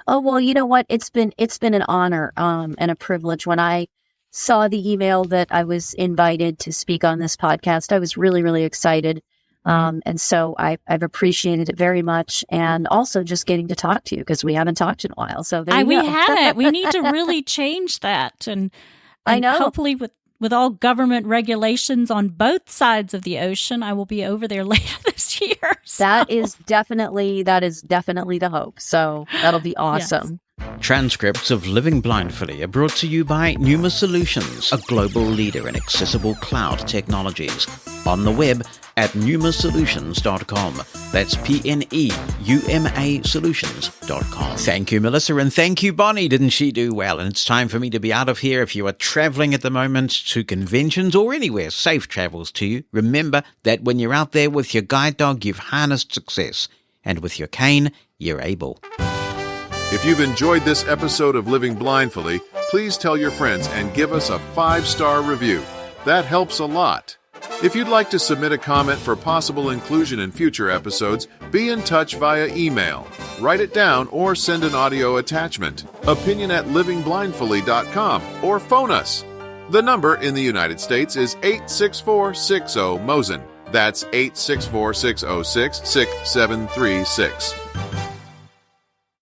Oh, well, you know what? It's been an honor and a privilege. When I saw the email that I was invited to speak on this podcast, I was really, really excited. And so I've appreciated it very much. And also just getting to talk to you, because we haven't talked in a while. So we haven't. We need to really change that. And I know. Hopefully with all government regulations on both sides of the ocean, I will be over there later this year. So. That is definitely the hope. So that'll be awesome. Yes. Transcripts of Living Blindfully are brought to you by Pneuma Solutions, a global leader in accessible cloud technologies. On the web at pneumasolutions.com. That's PNEUMA solutions.com. Thank you, Melissa, and thank you, Bonnie. Didn't she do well? And it's time for me to be out of here. If you are traveling at the moment to conventions or anywhere, safe travels to you. Remember that when you're out there with your guide dog, you've harnessed success. And with your cane, you're able. If you've enjoyed this episode of Living Blindfully, please tell your friends and give us a 5-star review. That helps a lot. If you'd like to submit a comment for possible inclusion in future episodes, be in touch via email. Write it down or send an audio attachment. opinion@livingblindfully.com or phone us. The number in the United States is 864-60-MOSEN. That's 864-606-6736.